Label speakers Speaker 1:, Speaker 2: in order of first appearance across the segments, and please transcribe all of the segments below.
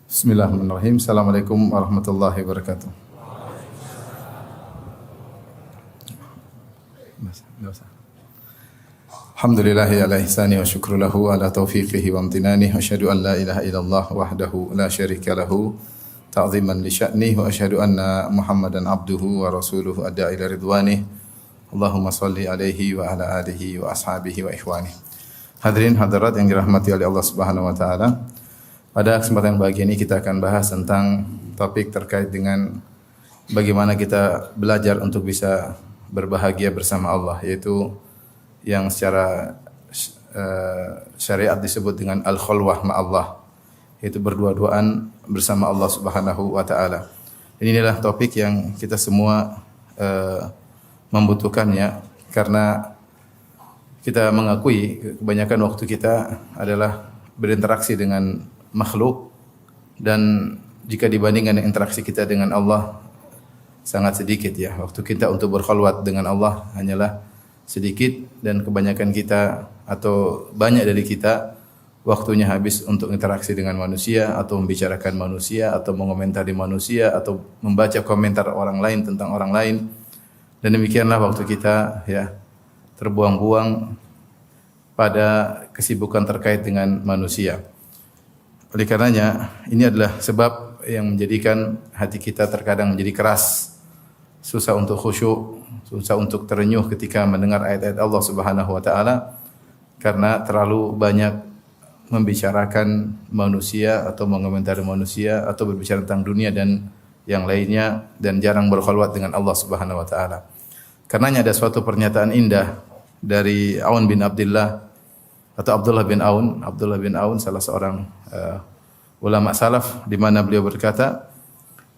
Speaker 1: Bismillahirrahmanirrahim. Assalamualaikum warahmatullahi wabarakatuh. Alhamdulillahi ala ihsani wa syukru lahu ala taufiqihi wa amtinani wa asyhadu an la ilaha illallah wahdahu la syarika lahu ta'ziman li sya'nih wa asyhadu anna Muhammadan abduhu wa rasuluhu adda ila ridwanih. Allahumma salli alaihi wa ala alihi wa ashabihi wa ikhwanih. Hadirin hadirat yang dirahmati oleh Allah Subhanahu wa taala. Pada kesempatan yang bahagia ini kita akan bahas tentang topik terkait dengan bagaimana kita belajar untuk bisa berbahagia bersama Allah, yaitu yang secara syariat disebut dengan al-khulwah ma'allah, yaitu berdua-duaan bersama Allah Subhanahu wa taala. Inilah topik yang kita semua membutuhkannya karena kita mengakui kebanyakan waktu kita adalah berinteraksi dengan makhluk, dan jika dibandingkan dengan interaksi kita dengan Allah sangat sedikit ya. Waktu kita untuk berkhulwat dengan Allah hanyalah sedikit, dan kebanyakan kita atau banyak dari kita waktunya habis untuk interaksi dengan manusia atau membicarakan manusia atau mengomentari manusia atau membaca komentar orang lain tentang orang lain, dan demikianlah waktu kita ya terbuang-buang pada kesibukan terkait dengan manusia. Oleh karenanya, ini adalah sebab yang menjadikan hati kita terkadang menjadi keras, susah untuk khusyuk, susah untuk terenyuh ketika mendengar ayat-ayat Allah Subhanahu wa taala, karena terlalu banyak membicarakan manusia atau mengomentari manusia atau berbicara tentang dunia dan yang lainnya, dan jarang berkhulwat dengan Allah Subhanahu wa taala. Karenanya ada suatu pernyataan indah dari Aun bin Abdullah atau Abdullah bin Aun. Abdullah bin Aun salah seorang ulama salaf, di mana beliau berkata,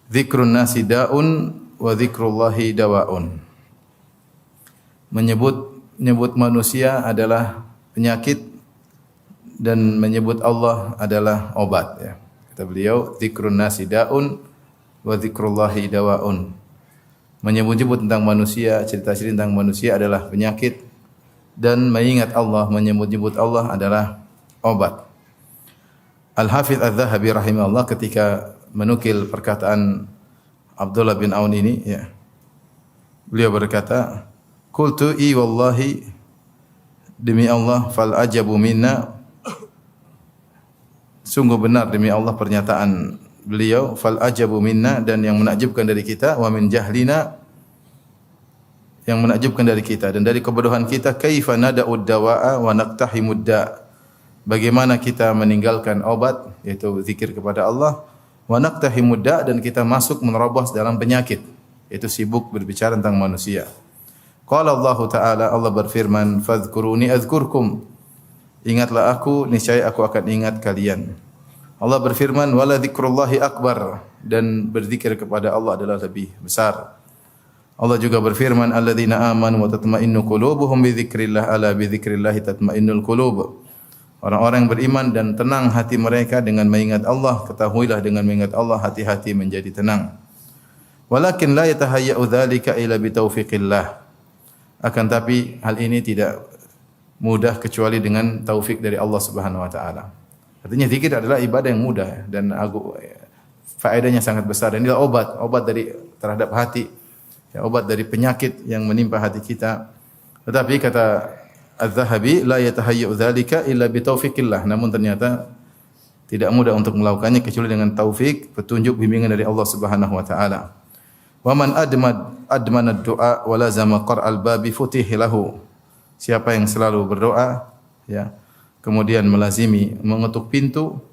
Speaker 1: "Dzikrun nasi da'un wa dzikrullahi dawa'un." Menyebut manusia adalah penyakit dan menyebut Allah adalah obat ya. Kata beliau, "Dzikrun nasi da'un wa dzikrullahi dawa'un." Menyebut-nyebut tentang manusia, cerita-cerita tentang manusia adalah penyakit, dan mengingat Allah, menyebut-nyebut Allah adalah obat. Al-Hafidz Az-Zahabi rahimahullah ketika menukil perkataan Abdullah bin Aun ini ya, beliau berkata, "Qultu i wallahi, demi Allah, fal ajabu minna." Sungguh benar demi Allah pernyataan beliau, fal ajabu minna, dan yang menakjubkan dari kita, wa min jahlina, yang menakjubkan dari kita dan dari kebodohan kita, kaifa nada'ud dawa'a wa naqtahimud da'. Bagaimana kita meninggalkan obat, yaitu zikir kepada Allah, wa naqtahimud da', dan kita masuk menerobos dalam penyakit, yaitu sibuk berbicara tentang manusia. Qala Allah Ta'ala, Allah berfirman, fadhkuruni adzkurkum. Ingatlah aku, niscaya aku akan ingat kalian. Allah berfirman, wala dzikrullahi akbar, dan berzikir kepada Allah adalah lebih besar. Allah juga berfirman, alladzina amanu wa tatma'innu qulubuhum bi dzikrillah, ala bi dzikrillah tatma'innul qulub. Orang-orang yang beriman dan tenang hati mereka dengan mengingat Allah, ketahuilah dengan mengingat Allah hati-hati menjadi tenang. Walakin la yatahayya'u dzalika illa bi taufiqillah. Akan tapi hal ini tidak mudah kecuali dengan taufik dari Allah Subhanahu wa taala. Artinya zikir adalah ibadah yang mudah dan faedahnya sangat besar, dan inilah obat dari terhadap hati. Ya, obat dari penyakit yang menimpa hati kita. Tetapi kata Az-Zahabi, la yatahayya'u dzalika illa bi taufiqillah. Namun ternyata tidak mudah untuk melakukannya kecuali dengan taufik, petunjuk, bimbingan dari Allah Subhanahu wa taala. Wa man admana ad-du'a wa lazama qara'al babi futih lahu. Siapa yang selalu berdoa ya, kemudian melazimi mengetuk pintu,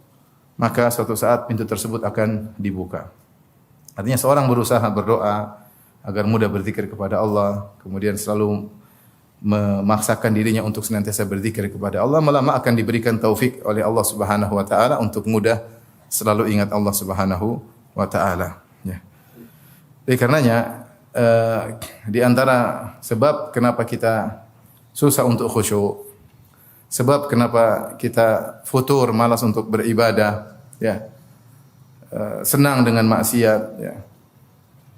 Speaker 1: maka suatu saat pintu tersebut akan dibuka. Artinya seorang berusaha berdoa agar mudah berzikir kepada Allah, kemudian selalu memaksakan dirinya untuk senantiasa berzikir kepada Allah, lama-lama akan diberikan taufik oleh Allah Subhanahu wa taala untuk mudah selalu ingat Allah Subhanahu wa taala ya. Oleh karenanya di antara sebab kenapa kita susah untuk khusyuk, sebab kenapa kita futur, malas untuk beribadah ya, senang dengan maksiat ya,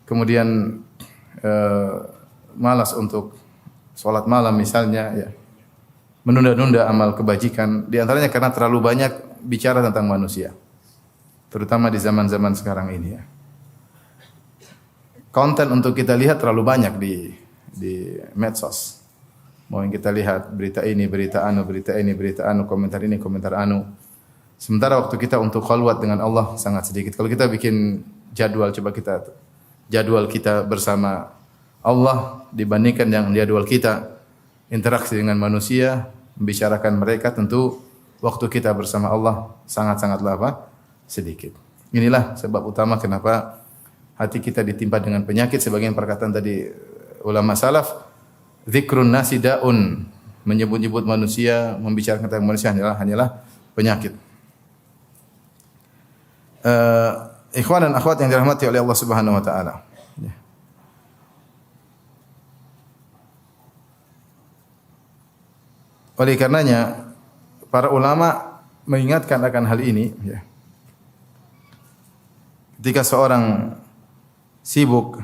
Speaker 1: kemudian malas untuk salat malam misalnya ya, menunda-nunda amal kebajikan, di antaranya karena terlalu banyak bicara tentang manusia. terutama di zaman-zaman sekarang ini ya. Konten untuk kita lihat terlalu banyak di medsos. Mau yang kita lihat berita ini, berita anu, berita ini, berita anu, komentar ini, komentar anu. Sementara waktu kita untuk khalwat dengan Allah sangat sedikit. Kalau kita bikin jadwal, coba kita jadwal kita bersama Allah dibandingkan yang jadwal kita interaksi dengan manusia, membicarakan mereka, tentu waktu kita bersama Allah sangat-sangatlah apa? Sedikit. Inilah sebab utama kenapa hati kita ditimpa dengan penyakit. Sebagian perkataan tadi ulama salaf, dzikrun nasi daun, menyebut-nyebut manusia, membicarakan tentang manusia hanyalah penyakit. Ikhwan dan akhwat yang dirahmati oleh Allah Subhanahu wa taala. Oleh karenanya para ulama mengingatkan akan hal ini ya. Ketika seorang sibuk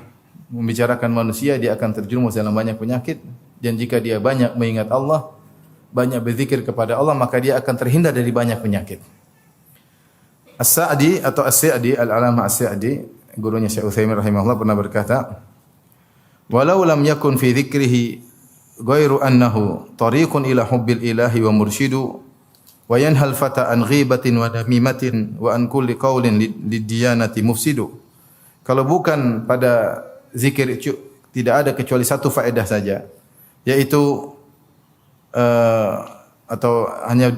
Speaker 1: membicarakan manusia, dia akan terjerumus dalam banyak penyakit, dan jika dia banyak mengingat Allah, banyak berzikir kepada Allah, maka dia akan terhindar dari banyak penyakit. As-Sa'di atau As-Sa'di, Al-Alama As-Sa'di, gurunya Syekh Utsaimin rahimahullah pernah berkata, "Walau lam yakun fi dzikrihi ghairu annahu tariqun ila hubbil ilahi wa mursyidu wa yanhal fata an ghibatin wa namimatin wa an kulli qaulin lid-diyanati mufsidu." Kalau bukan pada zikir tidak ada kecuali satu faedah saja, yaitu atau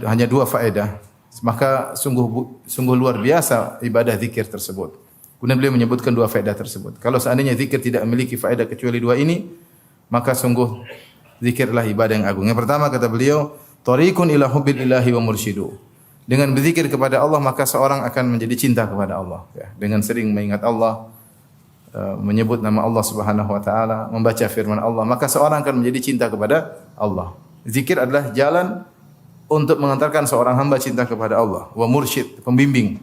Speaker 1: hanya dua faedah, maka sungguh luar biasa ibadah zikir tersebut. Kemudian beliau menyebutkan dua faedah tersebut. Kalau seandainya zikir tidak memiliki faedah kecuali dua ini, maka sungguh zikirlah ibadah yang agung. Yang pertama kata beliau, tariqun ila hubbil ilahi wa mursyidu. Dengan berzikir kepada Allah maka seorang akan menjadi cinta kepada Allah ya. Dengan sering mengingat Allah, menyebut nama Allah Subhanahu wa taala, membaca firman Allah, maka seorang akan menjadi cinta kepada Allah. Zikir adalah jalan untuk mengantarkan seorang hamba cinta kepada Allah, wa mursyid, pembimbing.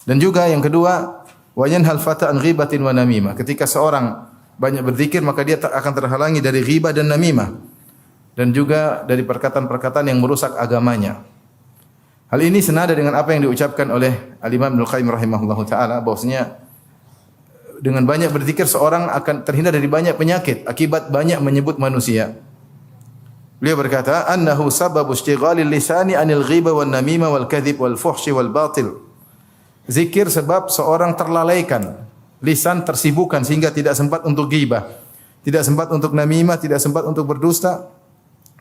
Speaker 1: Dan juga yang kedua, wa yanhal fata an ghibatin wa namimah. Ketika seorang banyak berzikir maka dia akan terhalangi dari ghibah dan namimah, dan juga dari perkataan-perkataan yang merusak agamanya. Hal ini senada dengan apa yang diucapkan oleh Al-Imam Ibnu Qayyim rahimahullahu taala, bahwasanya dengan banyak berzikir seorang akan terhindar dari banyak penyakit akibat banyak menyebut manusia. Beliau berkata, "Annahu sababu istighalil lisani 'anil ghibah wan namimah wal kadhib wal fuhsyi wal batil." Zikir sebab seorang terlalaikan, lisan tersibukkan sehingga tidak sempat untuk ghibah, tidak sempat untuk namimah, tidak sempat untuk berdusta,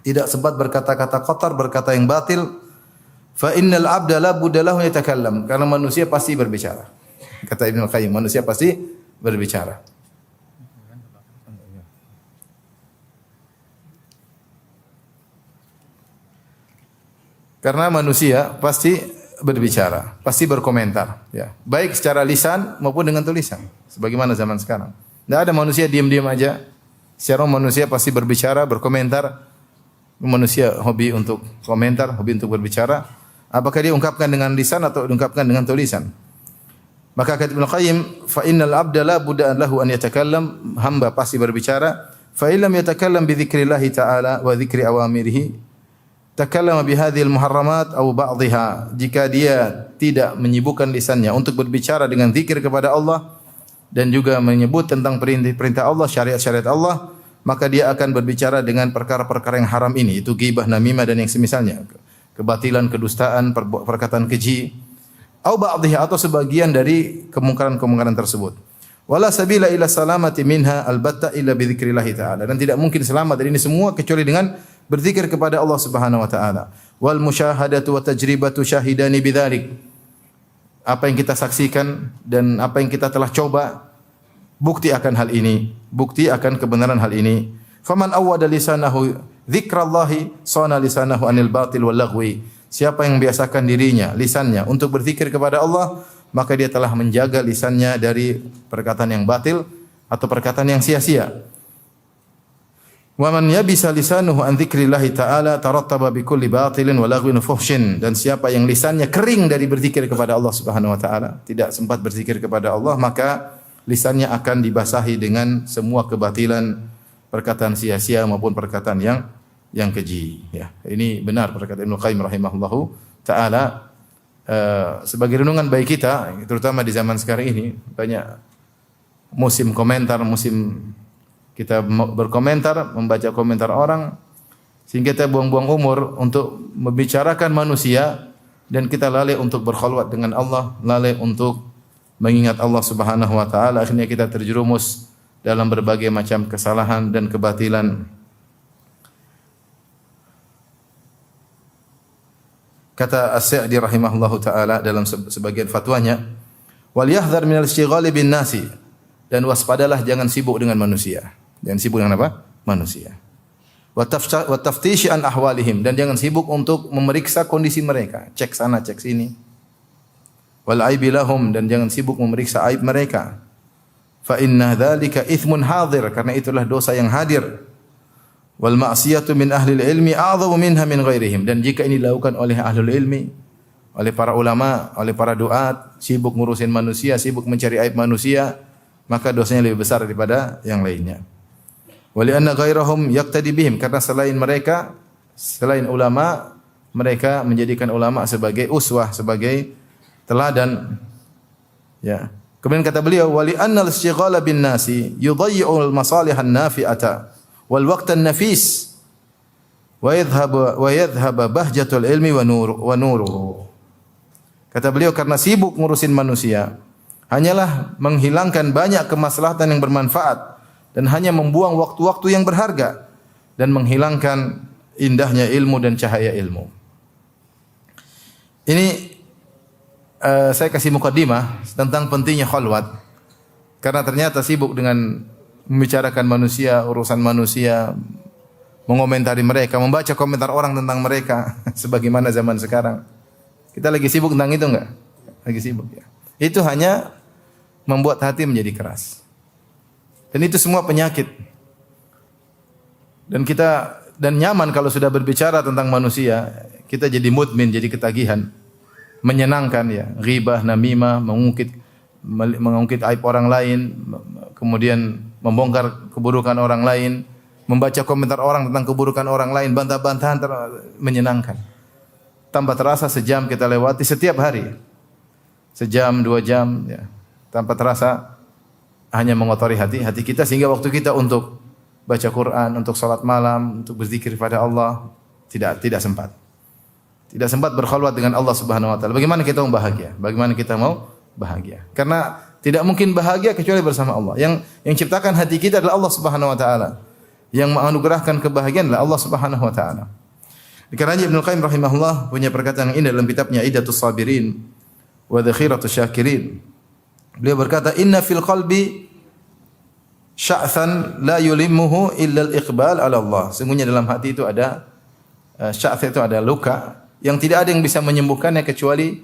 Speaker 1: tidak sempat berkata-kata kotor, berkata yang batil. Fa innal 'abda la budda lahu yatakallam, karena manusia pasti berbicara. Kata Ibnu Qayyim, manusia pasti berbicara. Karena manusia pasti berbicara, pasti berkomentar, ya. Baik secara lisan maupun dengan tulisan. Sebagaimana zaman sekarang. Tidak ada manusia diam-diam aja. Secara manusia pasti berbicara, berkomentar. Manusia hobi untuk komentar, hobi untuk berbicara. Apakah dia ungkapkan dengan lisan atau diungkapkan dengan tulisan? Maka kata Ibnu Qayyim, fa innal abda la budda lahu an yatakallam, hamba pasti berbicara. Fa illam yatakallam bi dzikrillah ta'ala wa dzikri awamirihi, takallama bi hadhil muharramat aw ba'dihha. Jika dia tidak menyibukkan lisannya untuk berbicara dengan zikir kepada Allah dan juga menyebut tentang perintah Allah, syariat-syariat Allah, maka dia akan berbicara dengan perkara-perkara yang haram ini, itu ghibah, namimah dan yang semisalnya, kebatilan, kedustaan, perkataan keji, aw ba'dihha, atau sebagian dari kemungkaran-kemungkaran tersebut. Wala sabila ila salamati minha albatta illa bi dzikrillah ta'ala. Dan tidak mungkin selamat dari ini semua kecuali dengan berzikir kepada Allah Subhanahu wa taala. Wal musyahadatu wa tajribatu syahidani bidzalik. Apa yang kita saksikan dan apa yang kita telah coba bukti akan hal ini, bukti akan kebenaran hal ini. Faman awwada lisanahu dzikrallahi sana lisanahu anil batil wal lagwi. Siapa yang membiasakan dirinya, lisannya untuk berzikir kepada Allah, maka dia telah menjaga lisannya dari perkataan yang batil atau perkataan yang sia-sia. Wa man yabisa lisanuhu an dzikrillah ta'ala tarattaba bi kulli batilin wa laghwin fuhshin. Dan siapa yang lisannya kering dari berzikir kepada Allah Subhanahu wa taala, tidak sempat berzikir kepada Allah, maka lisannya akan dibasahi dengan semua kebatilan, perkataan sia-sia maupun perkataan yang keji, ya. Ini benar perkataan Ibnu Qayyim rahimahullahu taala. sebagai renungan bagi kita, terutama di zaman sekarang ini, banyak musim komentar, musim kita berkomentar, membaca komentar orang, sehingga kita buang-buang umur untuk membicarakan manusia dan kita lalai untuk berkhulwat dengan Allah, lalai untuk mengingat Allah Subhanahu wa taala. Akhirnya kita terjerumus dalam berbagai macam kesalahan dan kebatilan. Kata As-Sa'di rahimahullahu taala dalam sebagian fatwanya, wal yahdhar minal istighali bin nasi, dan waspadalah jangan sibuk dengan manusia. Jangan sibuk dengan apa? Manusia. Wa taftishi an ahwalihim, dan jangan sibuk untuk memeriksa kondisi mereka, cek sana cek sini. Wal aibi lahum, dan jangan sibuk memeriksa aib mereka. Fa inna dzalika itsmun hadir, karena itulah dosa yang hadir. Wal ma'siyatu min ahli ilmi a'dhamu minha min ghairihim, dan jika ini dilakukan oleh ahlul ilmi, oleh para ulama, oleh para duat, sibuk ngurusin manusia, sibuk mencari aib manusia, maka dosanya lebih besar daripada yang lainnya. Wa li anna ghairahum yaqtadi bihim, karena selain mereka, selain ulama, mereka menjadikan ulama sebagai uswah, sebagai teladan. Ya. Kemudian kata beliau, wa li anna al-istighala bin nasi yudayyi'u al-masalihan nafi'ata wal waqtan nafis wa yadhhab bahjatul ilmi wa nuruhu. Kata beliau, karena sibuk ngurusin manusia hanyalah menghilangkan banyak kemaslahatan yang bermanfaat dan hanya membuang waktu-waktu yang berharga dan menghilangkan indahnya ilmu dan cahaya ilmu. Ini saya kasih mukaddimah tentang pentingnya khalwat, karena ternyata sibuk dengan membicarakan manusia, urusan manusia, mengomentari mereka, membaca komentar orang tentang mereka, sebagaimana zaman sekarang. Kita lagi sibuk tentang itu enggak? Lagi sibuk ya. Itu hanya membuat hati menjadi keras. Dan itu semua penyakit. Dan nyaman kalau sudah berbicara tentang manusia, kita jadi mudmin, jadi ketagihan. Menyenangkan ya, ghibah, namimah, mengungkit aib orang lain, kemudian membongkar keburukan orang lain, membaca komentar orang tentang keburukan orang lain, bantah-bantahan, menyenangkan. Tanpa terasa sejam kita lewati setiap hari. Sejam, 2 jam, ya. Tanpa terasa hanya mengotori hati kita, sehingga waktu kita untuk baca Quran, untuk salat malam, untuk berzikir kepada Allah tidak sempat. Tidak sempat berkhulwat dengan Allah Subhanahu wa taala. Bagaimana kita mau bahagia? Bagaimana kita mau bahagia? Karena tidak mungkin bahagia kecuali bersama Allah. Yang ciptakan hati kita adalah Allah Subhanahu wa taala. Yang menganugerahkan kebahagiaan adalah Allah Subhanahu wa taala. Dikarenakan Ibnu Qayyim rahimahullah punya perkataan yang indah dalam kitabnya Iddatus Sabirin wa Dhakhiratus Syakirin. Beliau berkata, "Inna fil qalbi sya'than la yulimmuhu illa al-iqbal 'ala Allah." Sungguhnya dalam hati itu ada sya'th, itu ada luka yang tidak ada yang bisa menyembuhkannya kecuali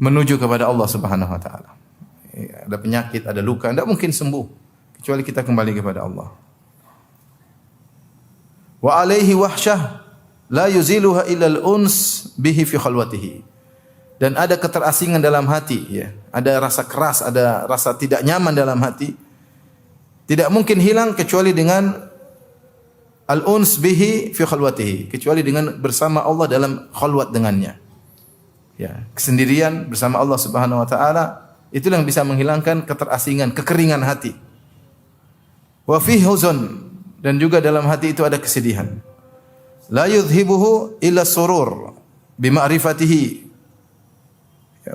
Speaker 1: menuju kepada Allah Subhanahu wa taala. Ada penyakit, ada luka, tidak mungkin sembuh kecuali kita kembali kepada Allah. Wa alaihi wahsyah la yuziluha illa al-uns bihi fi khalwatihi. Dan ada keterasingan dalam hati, ya. Ada rasa keras, ada rasa tidak nyaman dalam hati. Tidak mungkin hilang kecuali dengan al-uns bihi fi khalwatihi, kecuali dengan bersama Allah dalam khalwat dengannya. Ya, kesendirian bersama Allah Subhanahu wa taala, itulah yang bisa menghilangkan keterasingan, kekeringan hati. Wa fihi huzun, dan juga dalam hati itu ada kesedihan. La yudhibuhu illa surur bi ma'rifatihi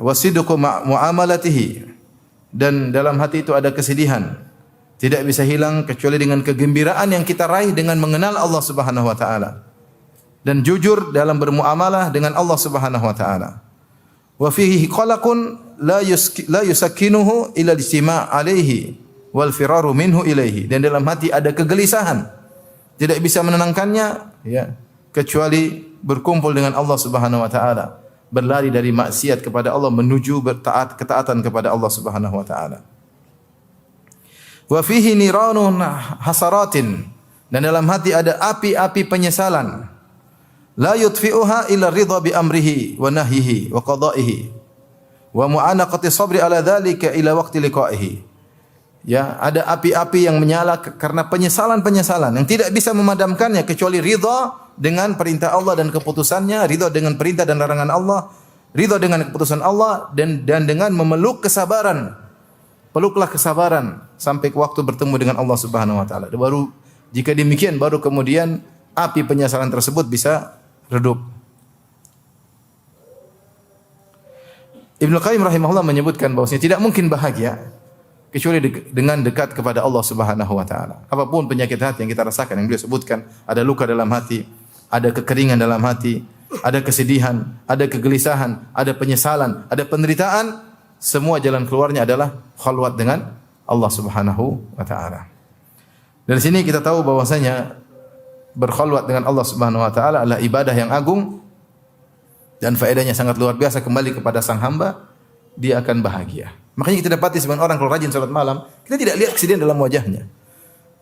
Speaker 1: wa sidqu muamalatihi, dan dalam hati itu ada kesedihan. Tidak bisa hilang kecuali dengan kegembiraan yang kita raih dengan mengenal Allah Subhanahu wa taala dan jujur dalam bermuamalah dengan Allah Subhanahu wa taala. Wa fihi qalaqun la yusakkinuhu illa al-istima' alaihi wal firaru minhu ilaihi, dan dalam hati ada kegelisahan, tidak bisa menenangkannya ya kecuali berkumpul dengan Allah Subhanahu wa taala, berlari dari maksiat kepada Allah menuju ketaatan kepada Allah Subhanahu wa taala. Wa fihi niranun hasaratin, dan dalam hati ada api-api penyesalan. La yutfi'uha illa ridha bi amrihi wa nahyihi wa qada'ihi wa mu'anaqati sabri ala dzalika ila waqti liqa'ihi. Ya, ada api-api yang menyala karena penyesalan-penyesalan yang tidak bisa memadamkannya kecuali ridha dengan perintah Allah dan keputusannya, ridha dengan perintah dan larangan Allah, ridha dengan keputusan Allah dan dengan memeluk kesabaran. Peluklah kesabaran sampai waktu bertemu dengan Allah Subhanahu wa taala. Baru jika demikian baru kemudian api penyesalan tersebut bisa redup. Ibnu Qayyim rahimahullah menyebutkan bahwasanya tidak mungkin bahagia kecuali dengan dekat kepada Allah Subhanahu wa taala. Apapun penyakit hati yang kita rasakan, yang beliau sebutkan, ada luka dalam hati, ada kekeringan dalam hati, ada kesedihan, ada kegelisahan, ada penyesalan, ada penderitaan, semua jalan keluarnya adalah khalwat dengan Allah Subhanahu wa taala. Dari sini kita tahu bahwasanya berkhalwat dengan Allah Subhanahu wa taala adalah ibadah yang agung dan faedahnya sangat luar biasa. Kembali kepada sang hamba, dia akan bahagia. Makanya kita dapati sebagian orang kalau rajin salat malam, kita tidak lihat kesedihan dalam wajahnya.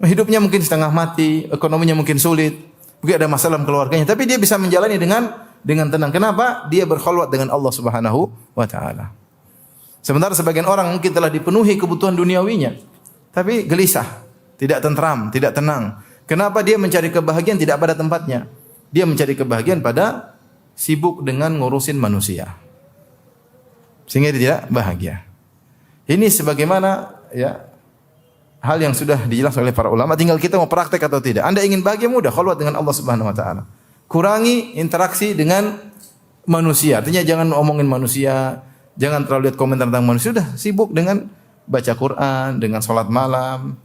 Speaker 1: Hidupnya mungkin setengah mati, ekonominya mungkin sulit, mungkin ada masalah dalam keluarganya, tapi dia bisa menjalani dengan tenang. Kenapa? Dia berkhalwat dengan Allah Subhanahu wa taala. Sementara sebagian orang mungkin telah dipenuhi kebutuhan duniawinya, tapi gelisah, tidak tentram, tidak tenang. Kenapa? Dia mencari kebahagiaan tidak pada tempatnya. Dia mencari kebahagiaan pada sibuk dengan ngurusin manusia, sehingga dia tidak bahagia. Ini sebagaimana hal yang sudah dijelaskan oleh para ulama, tinggal kita mau praktek atau tidak. Anda ingin bahagia, mudah, khalwat dengan Allah Subhanahu wa taala. Kurangi interaksi dengan manusia. Artinya jangan omongin manusia, jangan terlalu lihat komentar tentang manusia. Sudah sibuk dengan baca Quran, dengan salat malam,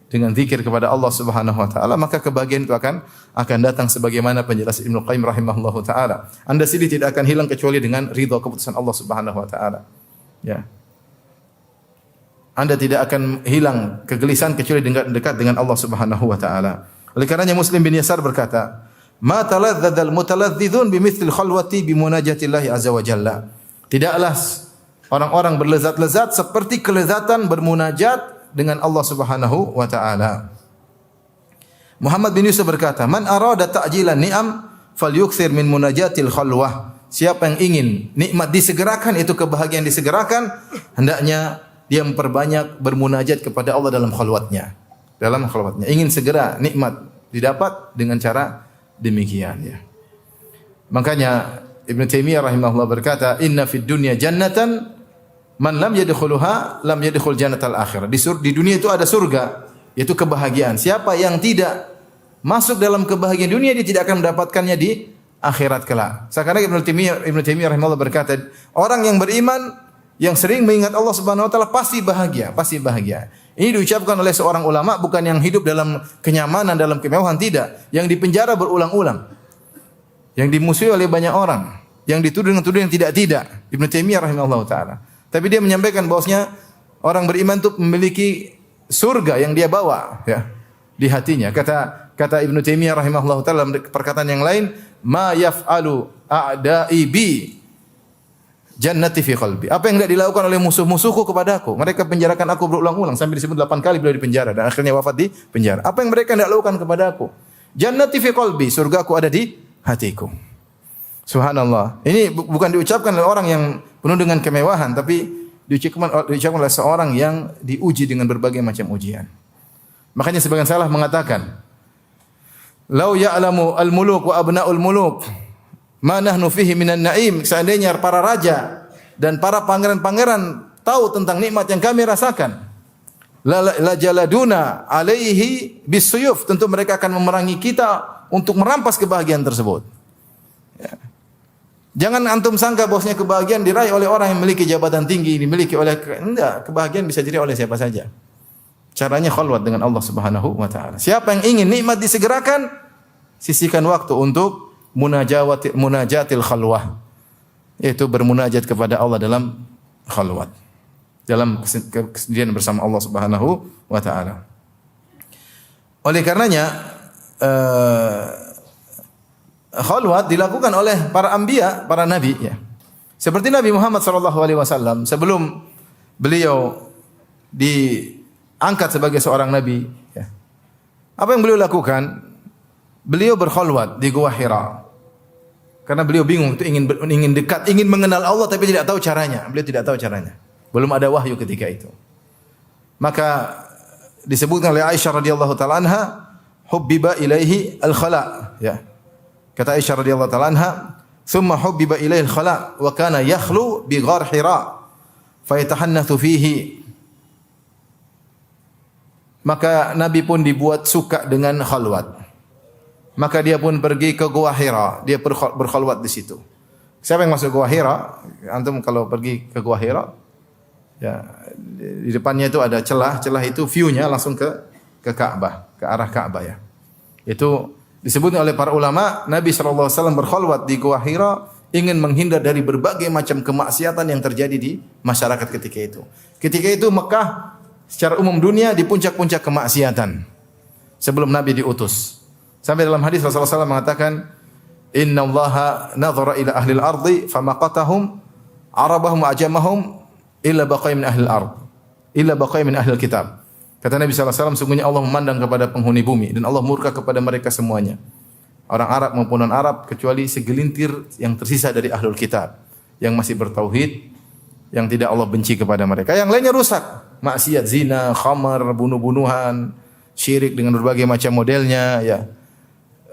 Speaker 1: dengan zikir kepada Allah Subhanahu wa taala, maka kebahagiaan itu akan datang sebagaimana penjelasan Ibnu Qayyim rahimahullahu taala. Anda sendiri tidak akan hilang kecuali dengan ridha keputusan Allah Subhanahu wa taala. Ya. Anda tidak akan hilang kegelisahan kecuali dekat dengan Allah Subhanahu wa taala. Oleh karenanya Muslim bin Yasar berkata, "Ma taladzadzal mutalazzizun bimithlil khalwati bimunajatillahi azza wa jalla." Tidaklah orang-orang berlezat-lezat seperti kelezatan bermunajat dengan Allah Subhanahu wa taala. Muhammad bin Yusuf berkata, "Man arada ta'jilan ni'am falyukthir min munajatil khalwah." Siapa yang ingin nikmat disegerakan, itu kebahagiaan disegerakan, hendaknya dia memperbanyak bermunajat kepada Allah dalam khalwatnya. Dalam khalwatnya. Ingin segera nikmat didapat dengan cara demikian ya. Makanya Ibnu Taimiyah rahimahullah berkata, "Inna fid dunya jannatan man lam yadkhuluha lam yadkhul jannatal akhirah." Di dunia itu ada surga, yaitu kebahagiaan. Siapa yang tidak masuk dalam kebahagiaan dunia, dia tidak akan mendapatkannya di akhirat kelak. Sekarang Ibnu Taimiyah rahimahullah berkata, orang yang beriman yang sering mengingat Allah Subhanahu wa taala pasti bahagia, pasti bahagia. Ini diucapkan oleh seorang ulama, bukan yang hidup dalam kenyamanan, dalam kemewahan, tidak. Yang dipenjara berulang-ulang. Yang dimusuhi oleh banyak orang, yang dituduh dengan tuduhan yang tidak-tidak. Ibnu Taimiyah rahimahullah taala. Tapi dia menyampaikan bahwasanya orang beriman itu memiliki surga yang dia bawa ya di hatinya. Kata Ibnu Taimiyah rahimahullah taala dalam perkataan yang lain, "Ma yaf'alu a'da'i bi jannati fi qalbi." Apa yang tidak dilakukan oleh musuh-musuhku kepadaku? Mereka penjarakan aku berulang-ulang sampai disebut 8 kali beliau di penjara dan akhirnya wafat di penjara. Apa yang mereka tidak lakukan kepadaku? Jannati fi qalbi, surgaku ada di hatiku. Subhanallah. Ini bukan diucapkan oleh orang yang penuh dengan kemewahan, tapi diucapkan oleh seorang yang diuji dengan berbagai macam ujian. Makanya sebagian salah mengatakan, "Lau ya'lamu al-muluk wa abna'ul muluk ma nahnu fihi minan na'im." Seandainya para raja dan para pangeran-pangeran tahu tentang nikmat yang kami rasakan, la jaladuna alaihi bisuyuf, tentu mereka akan memerangi kita untuk merampas kebahagiaan tersebut. Ya. Jangan antum sangka bahwasanya kebahagiaan diraih oleh orang yang memiliki jabatan tinggi, dimiliki oleh kebahagiaan bisa diraih oleh siapa saja. Caranya khalwat dengan Allah Subhanahu wa taala. Siapa yang ingin nikmat disegerakan, sisihkan waktu untuk munajatil khalwah, yaitu bermunajat kepada Allah dalam khalwat, dalam kesendirian bersama Allah Subhanahu wa taala. Oleh karenanya khalwat dilakukan oleh para anbiya, para nabi ya. Seperti Nabi Muhammad sallallahu alaihi wasallam sebelum beliau diangkat sebagai seorang nabi ya. Apa yang beliau lakukan? Beliau berkhalwat di Gua Hira. Karena beliau bingung, itu ingin dekat, ingin mengenal Allah tapi tidak tahu caranya. Beliau tidak tahu caranya. Belum ada wahyu ketika itu. Maka disebutkan oleh Aisyah radhiyallahu taala anha, hubbiba ilaihi al-khala, ya. Kata Aisyah radhiyallahu taala anha, Thumma hubbiba ilaihi al-khala wa kana yakhlu bi ghar Hira fa yatahannathu fihi. Maka Nabi pun dibuat suka dengan khalwat. Maka dia pun pergi ke Gua Hira, dia berkhalwat di situ. Siapa yang masuk Gua Hira? Antum kalau pergi ke Gua Hira, ya di depannya itu ada celah itu view-nya langsung ke Ka'bah, ke arah Ka'bah ya. Itu disebutkan oleh para ulama, Nabi sallallahu alaihi wasallam berkhalwat di Gua Hira ingin menghindar dari berbagai macam kemaksiatan yang terjadi di masyarakat ketika itu. Ketika itu Mekah secara umum dunia di puncak-puncak kemaksiatan sebelum Nabi diutus. Sampai dalam hadis Rasulullah SAW mengatakan, Inna Allaha nadhara ila ahli al-ardi famaqatahum arabahum ajamahum illa baqai min ahli al-ard illa baqai min ahli al-kitab. Kata Nabi SAW, sungguhnya Allah memandang kepada penghuni bumi dan Allah murka kepada mereka semuanya, orang Arab maupun non-Arab, kecuali segelintir yang tersisa dari ahlul kitab yang masih bertauhid, yang tidak Allah benci kepada mereka. Yang lainnya rusak, maksiat, zina, khamar, bunuh-bunuhan, syirik dengan berbagai macam modelnya ya.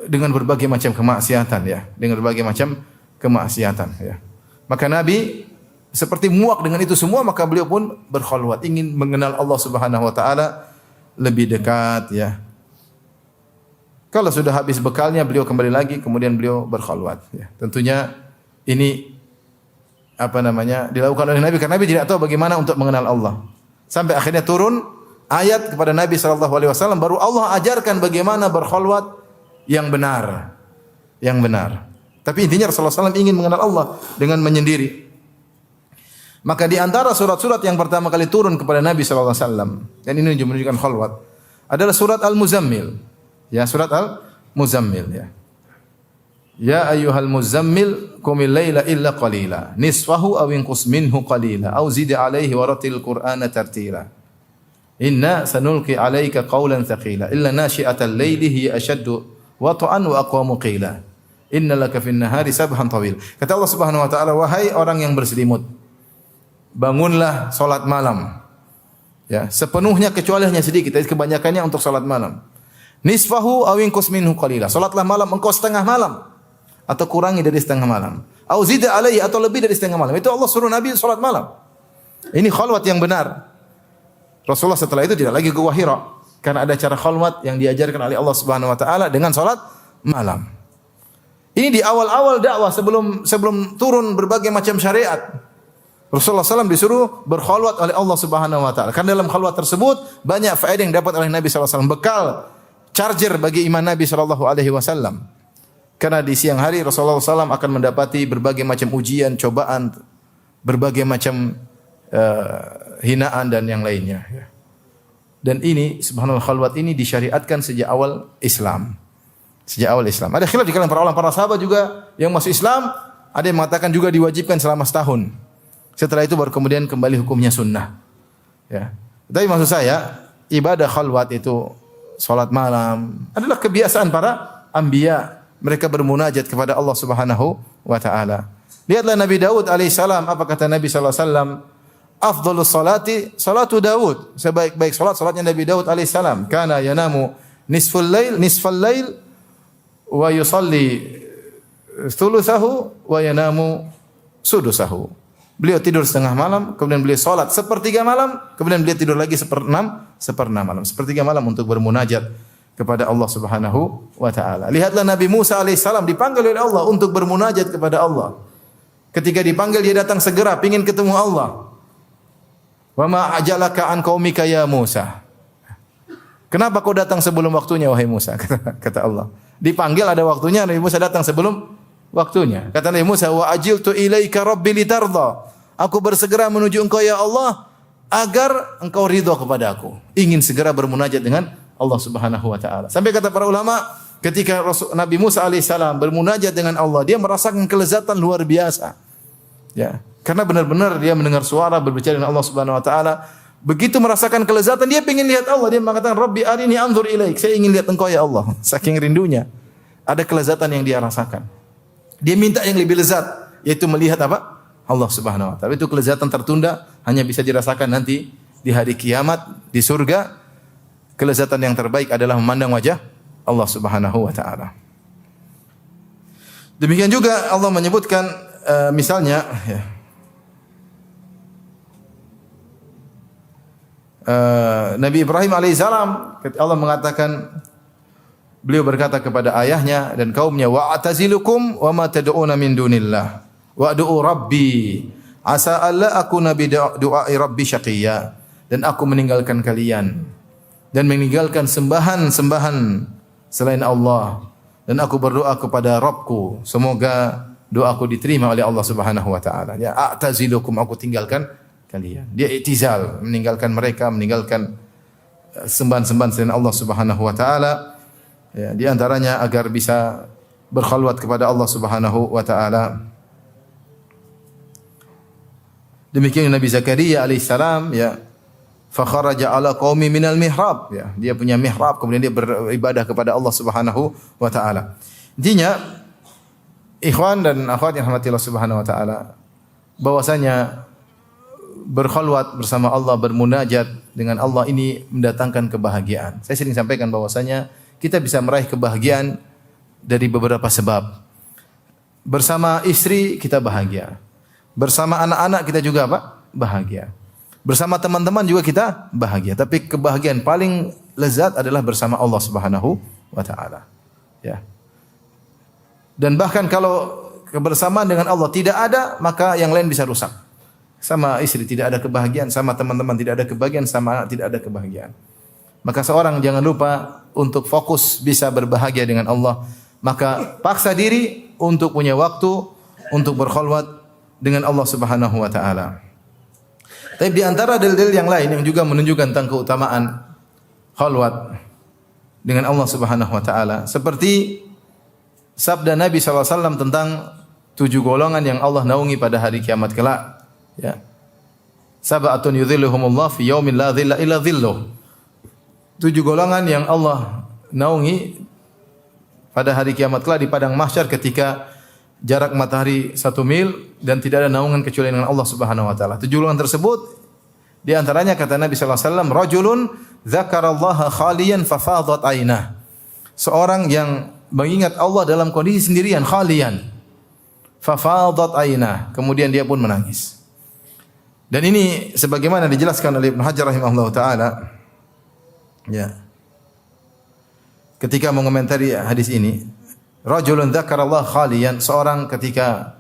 Speaker 1: Dengan berbagai macam kemaksiatan ya, dengan berbagai macam kemaksiatan ya. Maka Nabi seperti muak dengan itu semua, maka beliau pun berkhalwat, ingin mengenal Allah Subhanahu wa taala lebih dekat ya. Kalau sudah habis bekalnya, beliau kembali lagi, kemudian beliau berkhalwat ya. Tentunya ini dilakukan oleh Nabi karena Nabi tidak tahu bagaimana untuk mengenal Allah. Sampai akhirnya turun ayat kepada Nabi sallallahu alaihi wasallam, baru Allah ajarkan bagaimana berkhalwat yang benar. Yang benar. Tapi intinya Rasulullah SAW ingin mengenal Allah dengan menyendiri. Maka di antara surat-surat yang pertama kali turun kepada Nabi sallallahu alaihi wasallam, dan ini menunjukkan khalwat, adalah surat Al-Muzammil. Ya, surat Al-Muzammil ya. Ya ayyuhal muzammil qumil laila illa qalila nisfahu aw inqus minhu qalila aw zid alaihi waratil qur'ana tartila. Inna sanulqi alaika qawlan thaqila illa nashi'atal laili hiya ashaddu wat'an wa aqwamu qila. Innalaka fin nahari sabhan tawil. Kata Allah Subhanahu wa taala, wahai orang yang berselimut, bangunlah salat malam. Ya, sepenuhnya kecuali hanya sedikit, tapi kebanyakannya untuk salat malam. Nisfahu aw inqus minhu qalila. Salatlah malam engkau setengah malam atau kurangi dari setengah malam. Au zid alaihi, atau lebih dari setengah malam. Itu Allah suruh Nabi salat malam. Ini khalwat yang benar. Rasulullah setelah itu tidak lagi ke Gua Hira karena ada cara khalwat yang diajarkan oleh Allah Subhanahu wa taala dengan salat malam. Ini di awal-awal dakwah sebelum turun berbagai macam syariat. Rasulullah SAW disuruh berkhalwat oleh Allah Subhanahu wa taala. Karena dalam khalwat tersebut banyak faedah yang dapat oleh Nabi sallallahu alaihi wasallam, bekal charger bagi iman Nabi sallallahu alaihi wasallam. Karena di siang hari Rasulullah SAW akan mendapati berbagai macam ujian, cobaan, berbagai macam hinaan dan yang lainnya. Dan ini subhanallah, khalwat ini disyariatkan sejak awal Islam. Sejak awal Islam. Ada khilaf di kalangan para ulama, para sahabat juga yang masuk Islam, ada yang mengatakan juga diwajibkan selama setahun. Setelah itu baru kemudian kembali hukumnya sunnah. Ya. Tapi maksud saya, ibadah khalwat itu salat malam adalah kebiasaan para anbiya. Mereka bermunajat kepada Allah Subhanahu wa taala. Lihatlah Nabi Daud alaihissalam, apa kata Nabi sallallahu alaihi wasallam? Afdhalus salati salatu Daud. Sebaik-baik salatnya Nabi Daud alaihissalam. Kana yanamu nisfal lail wa yusalli thuluthahu wa yanamu sudusahu. Beliau tidur setengah malam, kemudian beliau salat sepertiga malam, kemudian beliau tidur lagi seperenam malam. Sepertiga malam untuk bermunajat kepada Allah Subhanahu wa taala. Lihatlah Nabi Musa alaihissalam dipanggil oleh Allah untuk bermunajat kepada Allah. Ketika dipanggil dia datang segera, ingin ketemu Allah. Wa ma ajalaka an qaumika ya Musa. Kenapa kau datang sebelum waktunya wahai Musa? Kata Allah. Dipanggil ada waktunya, Nabi Musa datang sebelum waktunya. Kata Nabi Musa, wa ajiltu ilaika rabbi litarda. Aku bersegera menuju engkau ya Allah agar engkau ridha kepada aku. Ingin segera bermunajat dengan Allah Subhanahu wa taala. Sampai kata para ulama, ketika Nabi Musa alaihissalam bermunajat dengan Allah, dia merasakan kelezatan luar biasa. Ya, karena benar-benar dia mendengar suara berbicara dengan Allah Subhanahu wa taala. Begitu merasakan kelezatan, dia ingin lihat Allah. Dia mengatakan, "Rabbi arini anzur ilaik." Saya ingin lihat engkau ya Allah. Saking rindunya. Ada kelezatan yang dia rasakan. Dia minta yang lebih lezat, yaitu melihat apa? Allah Subhanahu wa taala. Itu kelezatan tertunda, hanya bisa dirasakan nanti di hari kiamat di surga. Kelezatan yang terbaik adalah memandang wajah Allah Subhanahu wa taala. Demikian juga Allah menyebutkan misalnya ya, Nabi Ibrahim alaihissalam, Allah mengatakan, beliau berkata kepada ayahnya dan kaumnya, wa atazilukum wa ma tad'una min dunillah wa ad'u rabbi asa alla akuna bi du'ai rabbi syaqiyya, dan aku meninggalkan kalian dan meninggalkan sembahan-sembahan selain Allah, dan aku berdoa kepada Rabbku, semoga doaku diterima oleh Allah Subhanahu wa taala. Ya, a'tazilukum, aku tinggalkan kalian. Dia i'tizal, meninggalkan mereka, meninggalkan sembahan-sembahan selain Allah Subhanahu wa taala. Ya, di antaranya agar bisa berkhalwat kepada Allah Subhanahu wa taala. Demikian Nabi Zakaria alaihissalam, ya, fa kharaja ala qaumi minal mihrab, ya, dia punya mihrab, kemudian dia beribadah kepada Allah Subhanahu wa taala. Intinya, ikhwan dan akhwat yang rahmati Allah Subhanahu wa taala, bahwasanya berkhalwat bersama Allah, bermunajat dengan Allah ini mendatangkan kebahagiaan. Saya sering sampaikan bahwasanya kita bisa meraih kebahagiaan dari beberapa sebab. Bersama istri kita bahagia. Bersama anak-anak kita juga apa? Bahagia. Bersama teman-teman juga kita bahagia. Tapi kebahagiaan paling lezat adalah bersama Allah Subhanahu wa taala. Ya. Dan bahkan kalau kebersamaan dengan Allah tidak ada, maka yang lain bisa rusak. Sama istri tidak ada kebahagiaan, sama teman-teman tidak ada kebahagiaan, sama anak tidak ada kebahagiaan. Maka seorang jangan lupa untuk fokus bisa berbahagia dengan Allah. Maka paksa diri untuk punya waktu untuk berkhalwat dengan Allah Subhanahu wa taala. Tapi di antara dalil-dalil yang lain yang juga menunjukkan tentang keutamaan khalwat dengan Allah Subhanahu wa taala, seperti sabda Nabi SAW tentang 7 golongan yang Allah naungi pada hari kiamat kelak. Ya. Sab'atun yudhilluhumullah fi yaumin la dhilla illa dhilluh. 7 golongan yang Allah naungi pada hari kiamat kelak di padang mahsyar ketika jarak matahari 1 mil dan tidak ada naungan kecuali dengan Allah Subhanahu wa taala. 7 golongan tersebut di antaranya kata Nabi sallallahu alaihi wasallam, rajulun dzakarallaha khaliyan fafadat ainah. Seorang yang mengingat Allah dalam kondisi sendirian, khalian. Fafadat ainah, kemudian dia pun menangis. Dan ini sebagaimana dijelaskan oleh Ibnu Hajar rahimahullah taala, ya, ketika mengomentari hadis ini, rajulun dzakarallaha khaliyan, seorang ketika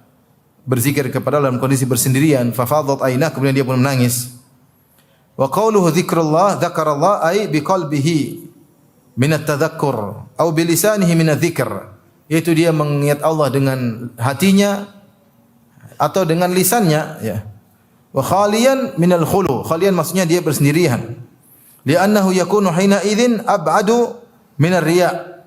Speaker 1: berzikir kepada Allah dalam kondisi bersendirian, fafadat ainah, kemudian dia pun menangis. Wa qauluhu dzikrullah, dzakarallah ay biqalbihi min at-tadhakkur atau bilisanihi min adz-dzikr, yaitu dia mengingat Allah dengan hatinya atau dengan lisannya, ya. Wa khaliyan minal khulu, khaliyan maksudnya dia bersendirian. Li'annahu yakunu hina idzin ab'adu minar riya.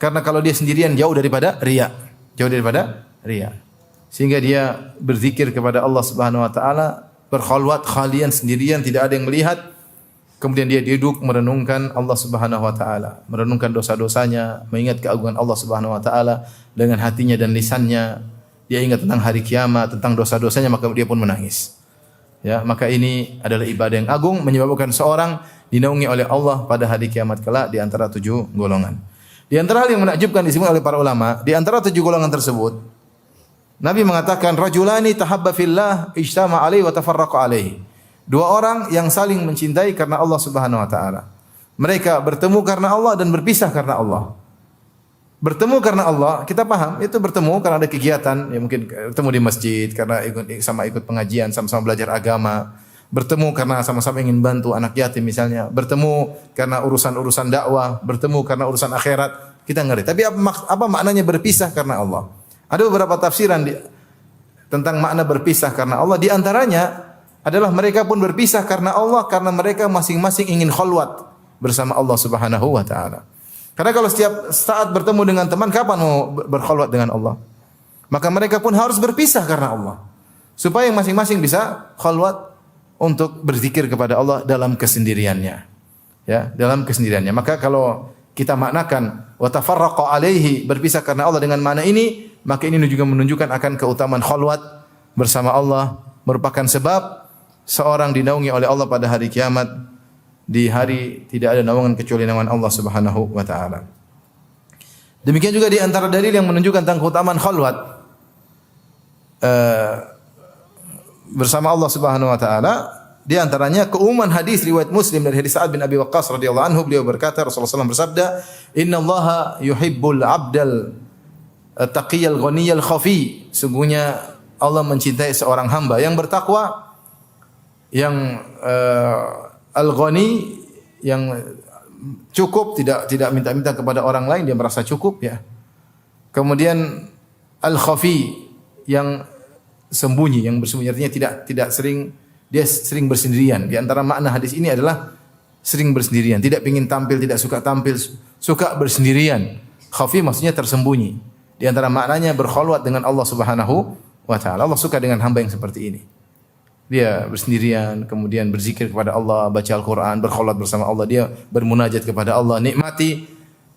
Speaker 1: Karena kalau dia sendirian jauh daripada riya, jauh daripada riya. Sehingga dia berzikir kepada Allah Subhanahu wa taala, berkhalwat khalian sendirian, tidak ada yang melihat. Kemudian dia duduk merenungkan Allah Subhanahu wa taala, merenungkan dosa-dosanya, mengingat keagungan Allah Subhanahu wa taala dengan hatinya dan lisannya. Dia ingat tentang hari kiamat, tentang dosa-dosanya, maka dia pun menangis. Ya, maka ini adalah ibadah yang agung menyebabkan seorang dinaungi oleh Allah pada hari kiamat kelak di antara 7 golongan. Di antara hal yang menakjubkan disebut oleh para ulama, di antara 7 golongan tersebut, Nabi mengatakan rajulani tahabba fillah ijtama alaihi wa tafarraqa alaihi. 2 orang yang saling mencintai karena Allah Subhanahu wa taala. Mereka bertemu karena Allah dan berpisah karena Allah. Bertemu karena Allah, kita paham itu bertemu karena ada kegiatan, ya mungkin bertemu di masjid karena ikut pengajian, sama-sama belajar agama. Bertemu karena sama-sama ingin bantu anak yatim misalnya. Bertemu karena urusan-urusan dakwah, bertemu karena urusan akhirat. Kita ngerti. Tapi apa maknanya berpisah karena Allah? Ada beberapa tafsiran tentang makna berpisah karena Allah. Di antaranya adalah mereka pun berpisah karena Allah karena mereka masing-masing ingin khalwat bersama Allah Subhanahu wa taala. Karena kalau setiap saat bertemu dengan teman, kapan mau berkhalwat dengan Allah? Maka mereka pun harus berpisah karena Allah. Supaya masing-masing bisa khalwat untuk berzikir kepada Allah dalam kesendiriannya. Ya, dalam kesendiriannya. Maka kalau kita maknakan wa tafarraqa alaihi, berpisah karena Allah dengan makna ini, maka ini juga menunjukkan akan keutamaan khalwat bersama Allah, merupakan sebab seorang dinaungi oleh Allah pada hari kiamat. Di hari tidak ada naungan kecuali naungan Allah Subhanahu wa taala. Demikian juga di antara dalil yang menunjukkan tentang keutamaan khalwat bersama Allah Subhanahu wa taala, di antaranya keumuman hadis riwayat Muslim dari hadis Sa'ad bin Abi Waqqas radhiyallahu anhu, beliau berkata, Rasulullah SAW bersabda, "Innallaha yuhibbul 'abdal taqiyal ghaniyal khafi." Sungguhnya Allah mencintai seorang hamba yang bertakwa, yang al-ghani, yang cukup, tidak minta-minta kepada orang lain, dia merasa cukup ya. Kemudian al-khafi, yang sembunyi, yang bersembunyi, artinya tidak sering, dia sering bersendirian. Di antara makna hadis ini adalah sering bersendirian, tidak ingin tampil, tidak suka tampil, suka bersendirian. Khafi maksudnya tersembunyi. Di antara maknanya berkhalwat dengan Allah Subhanahu wa taala. Allah suka dengan hamba yang seperti ini. Dia bersendirian, kemudian berzikir kepada Allah, baca Al-Quran, berkhalwat bersama Allah, dia bermunajat kepada Allah, nikmati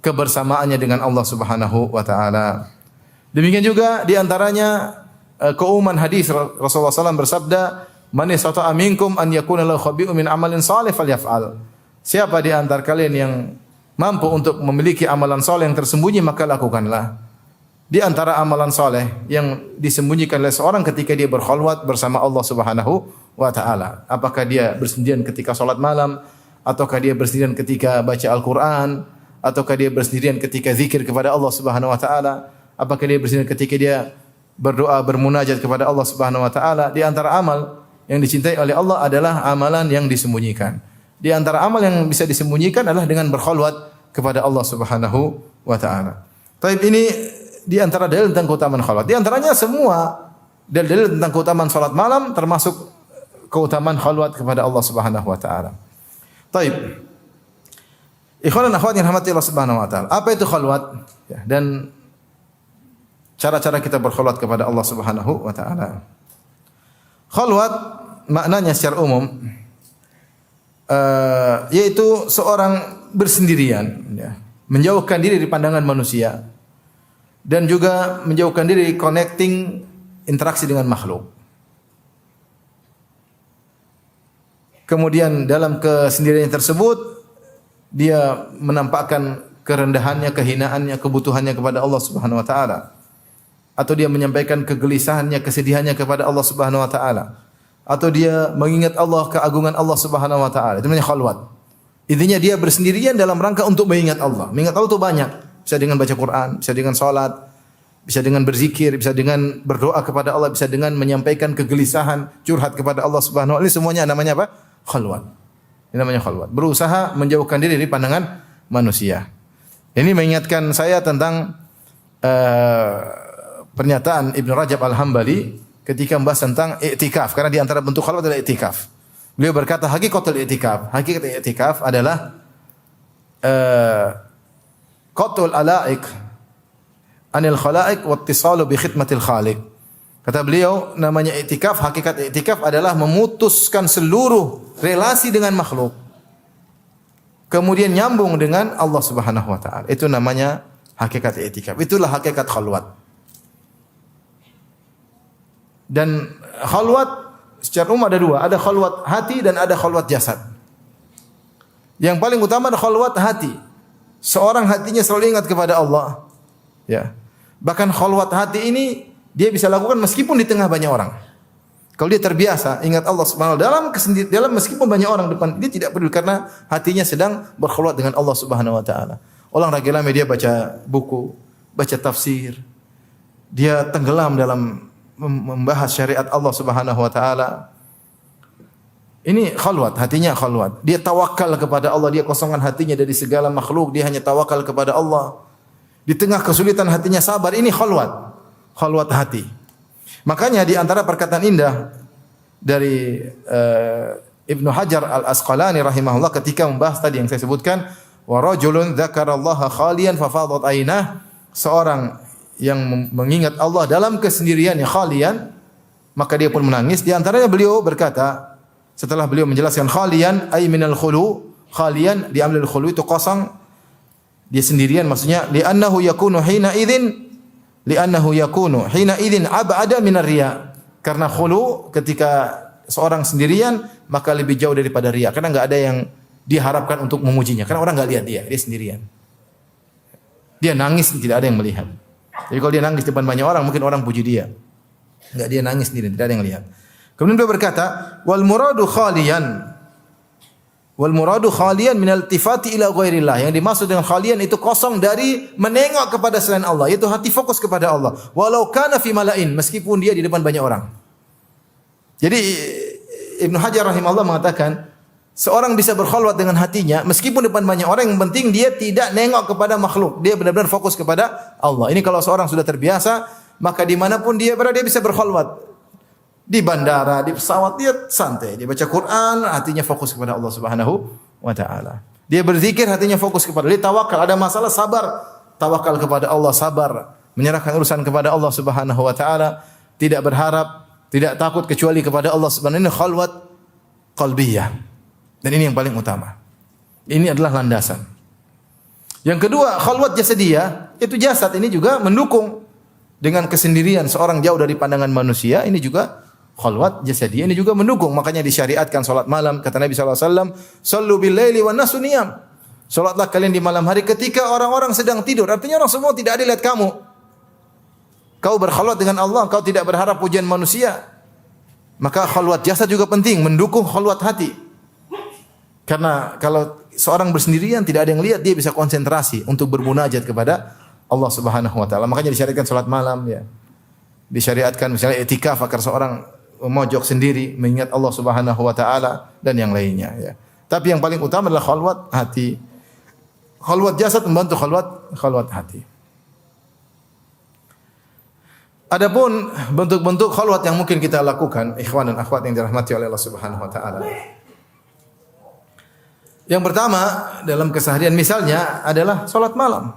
Speaker 1: kebersamaannya dengan Allah Subhanahu wa taala. Demikian juga di antaranya keumuman hadis Rasulullah SAW bersabda, "Man istata'a minkum an yakuna lahu khabi'un min amalin salih falyaf'al." Siapa di antara kalian yang mampu untuk memiliki amalan saleh yang tersembunyi, maka lakukanlah. Di antara amalan saleh yang disembunyikan oleh seorang ketika dia berkhalwat bersama Allah Subhanahu wa taala. Apakah dia bersendirian ketika salat malam, ataukah dia bersendirian ketika baca Al-Qur'an, ataukah dia bersendirian ketika zikir kepada Allah Subhanahu wa taala, apakah dia bersendirian ketika dia berdoa, bermunajat kepada Allah Subhanahu wa taala. Di antara amal yang dicintai oleh Allah adalah amalan yang disembunyikan. Di antara amal yang bisa disembunyikan adalah dengan berkhalwat kepada Allah Subhanahu wa taala. Taib, ini di antara dalil tentang keutamaan khalwat. Di antaranya semua dalil tentang keutamaan salat malam, termasuk keutamaan khalwat kepada Allah Subhanahu wa taala. Taib. Ikhwan dan akhwat yang dirahmati Allah Subhanahu wa taala. Apa itu khalwat? Ya, dan cara-cara kita berkhalwat kepada Allah Subhanahu wa taala. Khalwat maknanya secara umum yaitu seorang bersendirian, ya, menjauhkan diri dari pandangan manusia, dan juga menjauhkan diri dari connecting, interaksi dengan makhluk. Kemudian dalam kesendirian tersebut dia menampakkan kerendahannya, kehinaannya, kebutuhannya kepada Allah Subhanahu wa taala. Atau dia menyampaikan kegelisahannya, kesedihannya kepada Allah Subhanahu wa taala. Atau dia mengingat Allah, keagungan Allah Subhanahu wa taala. Itu namanya khalwat. Intinya dia bersendirian dalam rangka untuk mengingat Allah. Mengingat Allah itu banyak. Bisa dengan baca Quran, bisa dengan salat, bisa dengan berzikir, bisa dengan berdoa kepada Allah, bisa dengan menyampaikan kegelisahan, curhat kepada Allah Subhanahu wa taala. Ini semuanya namanya apa? Khalwat. Ini namanya khalwat. Berusaha menjauhkan diri dari pandangan manusia. Ini mengingatkan saya tentang pernyataan Ibnu Rajab Al-Hambali ketika membahas tentang i'tikaf, karena di antara bentuk khalwat adalah i'tikaf. Beliau berkata, hakikat i'tikaf adalah qatul alaik anil khalaik wa ittisalu bi khidmatil khaliq. Kata beliau, namanya i'tikaf, hakikat i'tikaf adalah memutuskan seluruh relasi dengan makhluk, kemudian nyambung dengan Allah Subhanahu wa taala. Itu namanya hakikat i'tikaf. Itulah hakikat khalwat. Dan khalwat secara umum ada dua, ada khalwat hati dan ada khalwat jasad. Yang paling utama adalah khalwat hati. Seorang hatinya selalu ingat kepada Allah. Ya. Bahkan khalwat hati ini dia bisa lakukan meskipun di tengah banyak orang. Kalau dia terbiasa ingat Allah Subhanahu wa taala dalam meskipun banyak orang depan, dia tidak peduli karena hatinya sedang berkhalwat dengan Allah Subhanahu wa taala. Orang lagi ramai dia baca buku, baca tafsir. Dia tenggelam dalam membahas syariat Allah Subhanahu wa taala. Ini khalwat, hatinya khalwat. Dia tawakal kepada Allah, dia kosongkan hatinya dari segala makhluk, dia hanya tawakal kepada Allah. Di tengah kesulitan hatinya sabar, ini khalwat. Khalwat hati. Makanya di antara perkataan indah dari Ibnu Hajar Al-Asqalani rahimahullah ketika membahas tadi yang saya sebutkan, wa rajulun dzakarallaha khalian fa fadat ainah, seorang yang mengingat Allah dalam kesendiriannya khalian, maka dia pun menangis. Di antaranya beliau berkata, setelah beliau menjelaskan khalian ay minal khulu, khalian diambil dari khulu itu kosong, dia sendirian, maksudnya li'annahu yakunu hina idzin ab'ada minar riya. Karena khulu ketika seorang sendirian maka lebih jauh daripada riya, karena enggak ada yang diharapkan untuk memujinya, karena orang enggak lihat dia sendirian. Dia nangis tidak ada yang melihat. Jadi kalau dia nangis depan banyak orang, mungkin orang puji dia. Enggak, dia nangis sendiri, tidak ada yang lihat. Kemudian dia berkata, wal muradu khalian min iltifati ila ghairillah. Yang dimaksud dengan khalian itu kosong dari menengok kepada selain Allah, yaitu hati fokus kepada Allah. Walau kana fi malain, meskipun dia di depan banyak orang. Jadi Ibnu Hajar rahimahullah mengatakan, seorang bisa berkhalwat dengan hatinya meskipun depan banyak orang, yang penting dia tidak nengok kepada makhluk. Dia benar-benar fokus kepada Allah. Ini kalau seorang sudah terbiasa, maka dimanapun dia berada dia bisa berkhalwat. Di bandara, di pesawat dia santai, dia baca Quran, hatinya fokus kepada Allah Subhanahu wa taala. Dia berzikir, hatinya fokus kepada Allah. Dia tawakal, ada masalah sabar, tawakal kepada Allah, sabar, menyerahkan urusan kepada Allah Subhanahu wa taala, tidak berharap, tidak takut kecuali kepada Allah Subhanahu. Ini khalwat qalbiyah. Dan ini yang paling utama. Ini adalah landasan. Yang kedua, khalwat jasadiyah, itu jasad ini juga mendukung dengan kesendirian seorang jauh dari pandangan manusia, ini juga khalwat jasadiyah, ini juga mendukung. Makanya disyariatkan salat malam, kata Nabi sallallahu alaihi wasallam, "Shallu bil laili wan nasu niyam." Salatlah kalian di malam hari ketika orang-orang sedang tidur. Artinya orang semua tidak ada lihat kamu. Kau berkhalwat dengan Allah, kau tidak berharap pujian manusia. Maka khalwat jasad juga penting, mendukung khalwat hati. Karena kalau seorang bersendirian tidak ada yang lihat, dia bisa konsentrasi untuk bermunajat kepada Allah Subhanahu wa taala. Makanya disyariatkan salat malam ya. Disyariatkan misalnya i'tikaf agar seorang memojok sendiri mengingat Allah Subhanahu wa taala dan yang lainnya ya. Tapi yang paling utama adalah khalwat hati. Khalwat jasad membantu khalwat hati. Adapun bentuk-bentuk khalwat yang mungkin kita lakukan, ikhwan dan akhwat yang dirahmati oleh Allah Subhanahu wa taala. Yang pertama dalam keseharian misalnya adalah salat malam.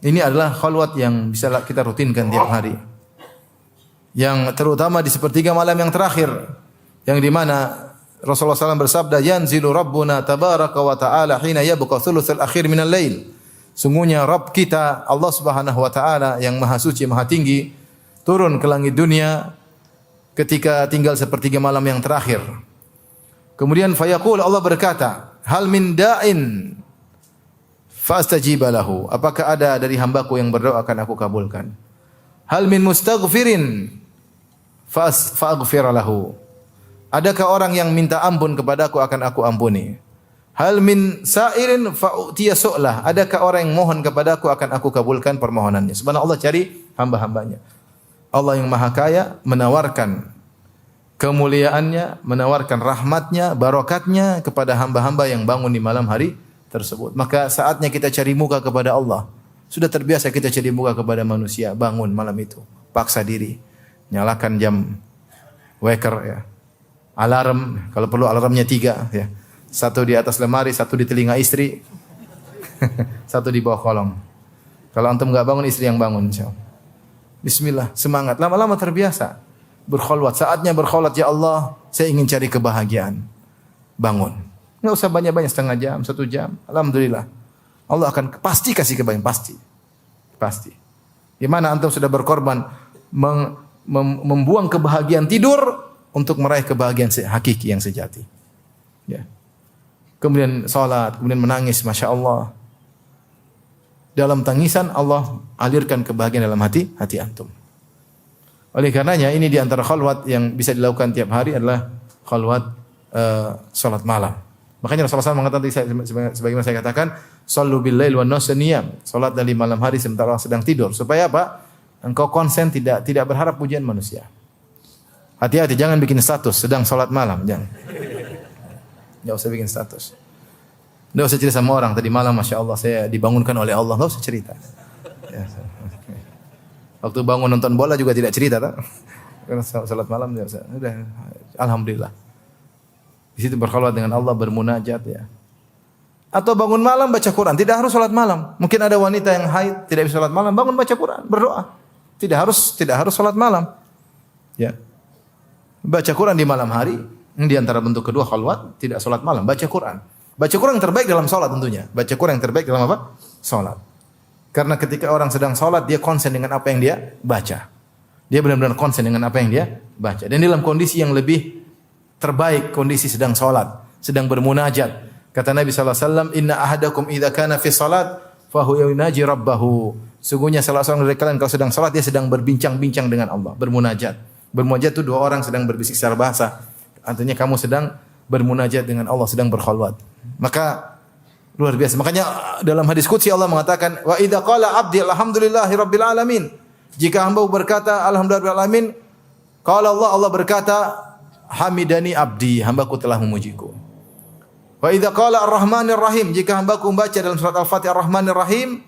Speaker 1: Ini adalah khalwat yang bisa kita rutinkan tiap hari. Yang terutama di sepertiga malam yang terakhir, yang di mana Rasulullah SAW bersabda, "Yanzilu Rabbuna tabaraka wa ta'ala hina yabqa thulutsal akhir minal lail." Sungguhnya Rabb kita Allah Subhanahu wa taala yang maha suci, maha tinggi, turun ke langit dunia ketika tinggal sepertiga malam yang terakhir. Kemudian fayaqul, Allah berkata, "Hal min da'in fastajiba lahu." Apakah ada dari hambaku yang berdoa akan aku kabulkan? Hal min mustaghfirin faghfir lahu. Adakah orang yang minta ampun kepadaku akan aku ampuni? Hal min sa'irin fa'utiya su'lah. Adakah orang yang mohon kepadaku akan aku kabulkan permohonannya? Subhanallah, Allah cari hamba-hambanya. Allah yang maha kaya menawarkan kemuliaannya, menawarkan rahmatnya, barakatnya kepada hamba-hamba yang bangun di malam hari tersebut. Maka saatnya kita cari muka kepada Allah. Sudah terbiasa kita cari muka kepada manusia, bangun malam itu, paksa diri, nyalakan jam waker ya, alarm, kalau perlu alarmnya 3 ya. Satu di atas lemari, satu di telinga istri, satu di bawah kolong. Kalau antum enggak bangun, istri yang bangun insyaallah. Bismillah, semangat. Lama-lama terbiasa. Berkhalwat, saatnya berkhalwat, ya Allah, saya ingin cari kebahagiaan. Bangun. Enggak usah banyak-banyak, setengah jam, 1 jam. Alhamdulillah. Allah akan pasti kasih kebahagiaan, pasti. Pasti. Di mana antum sudah berkorban membuang kebahagiaan tidur untuk meraih kebahagiaan hakiki yang sejati. Ya. Kemudian salat, kemudian menangis, Masya Allah. Dalam tangisan Allah alirkan kebahagiaan dalam hati antum. Oleh karenanya ini di antara khalwat yang bisa dilakukan tiap hari adalah khalwat salat malam. Makanya Rasulullah SAW mengatakan sebagaimana saya katakan, "Shallu bil lail wan nasu niyam." Salat dari malam hari sementara orang sedang tidur. Supaya apa? Engkau konsen, tidak berharap pujian manusia. Hati-hati, jangan bikin status sedang salat malam, jangan. Enggak usah bikin status. Enggak usah cerita sama orang, tadi malam Masya Allah saya dibangunkan oleh Allah. Enggak usah cerita. Ya, waktu bangun nonton bola juga tidak cerita, tak? Karena salat malam dia udah alhamdulillah. Di situ berkhalwat dengan Allah, bermunajat ya. Atau bangun malam baca Quran, tidak harus salat malam. Mungkin ada wanita yang haid tidak bisa salat malam, bangun baca Quran, berdoa. Tidak harus salat malam. Ya. Baca Quran di malam hari, di antara bentuk kedua khalwat, tidak salat malam, baca Quran. Baca Quran yang terbaik dalam salat tentunya. Baca Quran yang terbaik dalam apa? Salat. Karena ketika orang sedang salat, dia konsen dengan apa yang dia baca. Dia benar-benar konsen dengan apa yang dia baca. Dan dalam kondisi yang lebih terbaik, kondisi sedang salat, sedang bermunajat. Kata Nabi sallallahu alaihi wasallam, "Inna ahadakum idza kana fi salat fa huwa yunaji rabbahu. Sungguhnya salah seorang dari kalian kalau sedang salat dia sedang berbincang-bincang dengan Allah, bermunajat. Bermunajat itu dua orang sedang berbisik secara bahasa. Artinya kamu sedang bermunajat dengan Allah, sedang berkhalwat. Maka luar biasa. Makanya dalam hadis qudsi Allah mengatakan, "Wa idza qala 'abdi alhamdulillahi rabbil alamin." Jika hamba berkata alhamdulillah rabbil alamin, qala Allah berkata, "Hamidani abdi," hambaku telah memujiku. Wa idza qala ar-rahmanir rahim, jika hambaku membaca dalam surat Al-Fatihah ar-rahmanir rahim,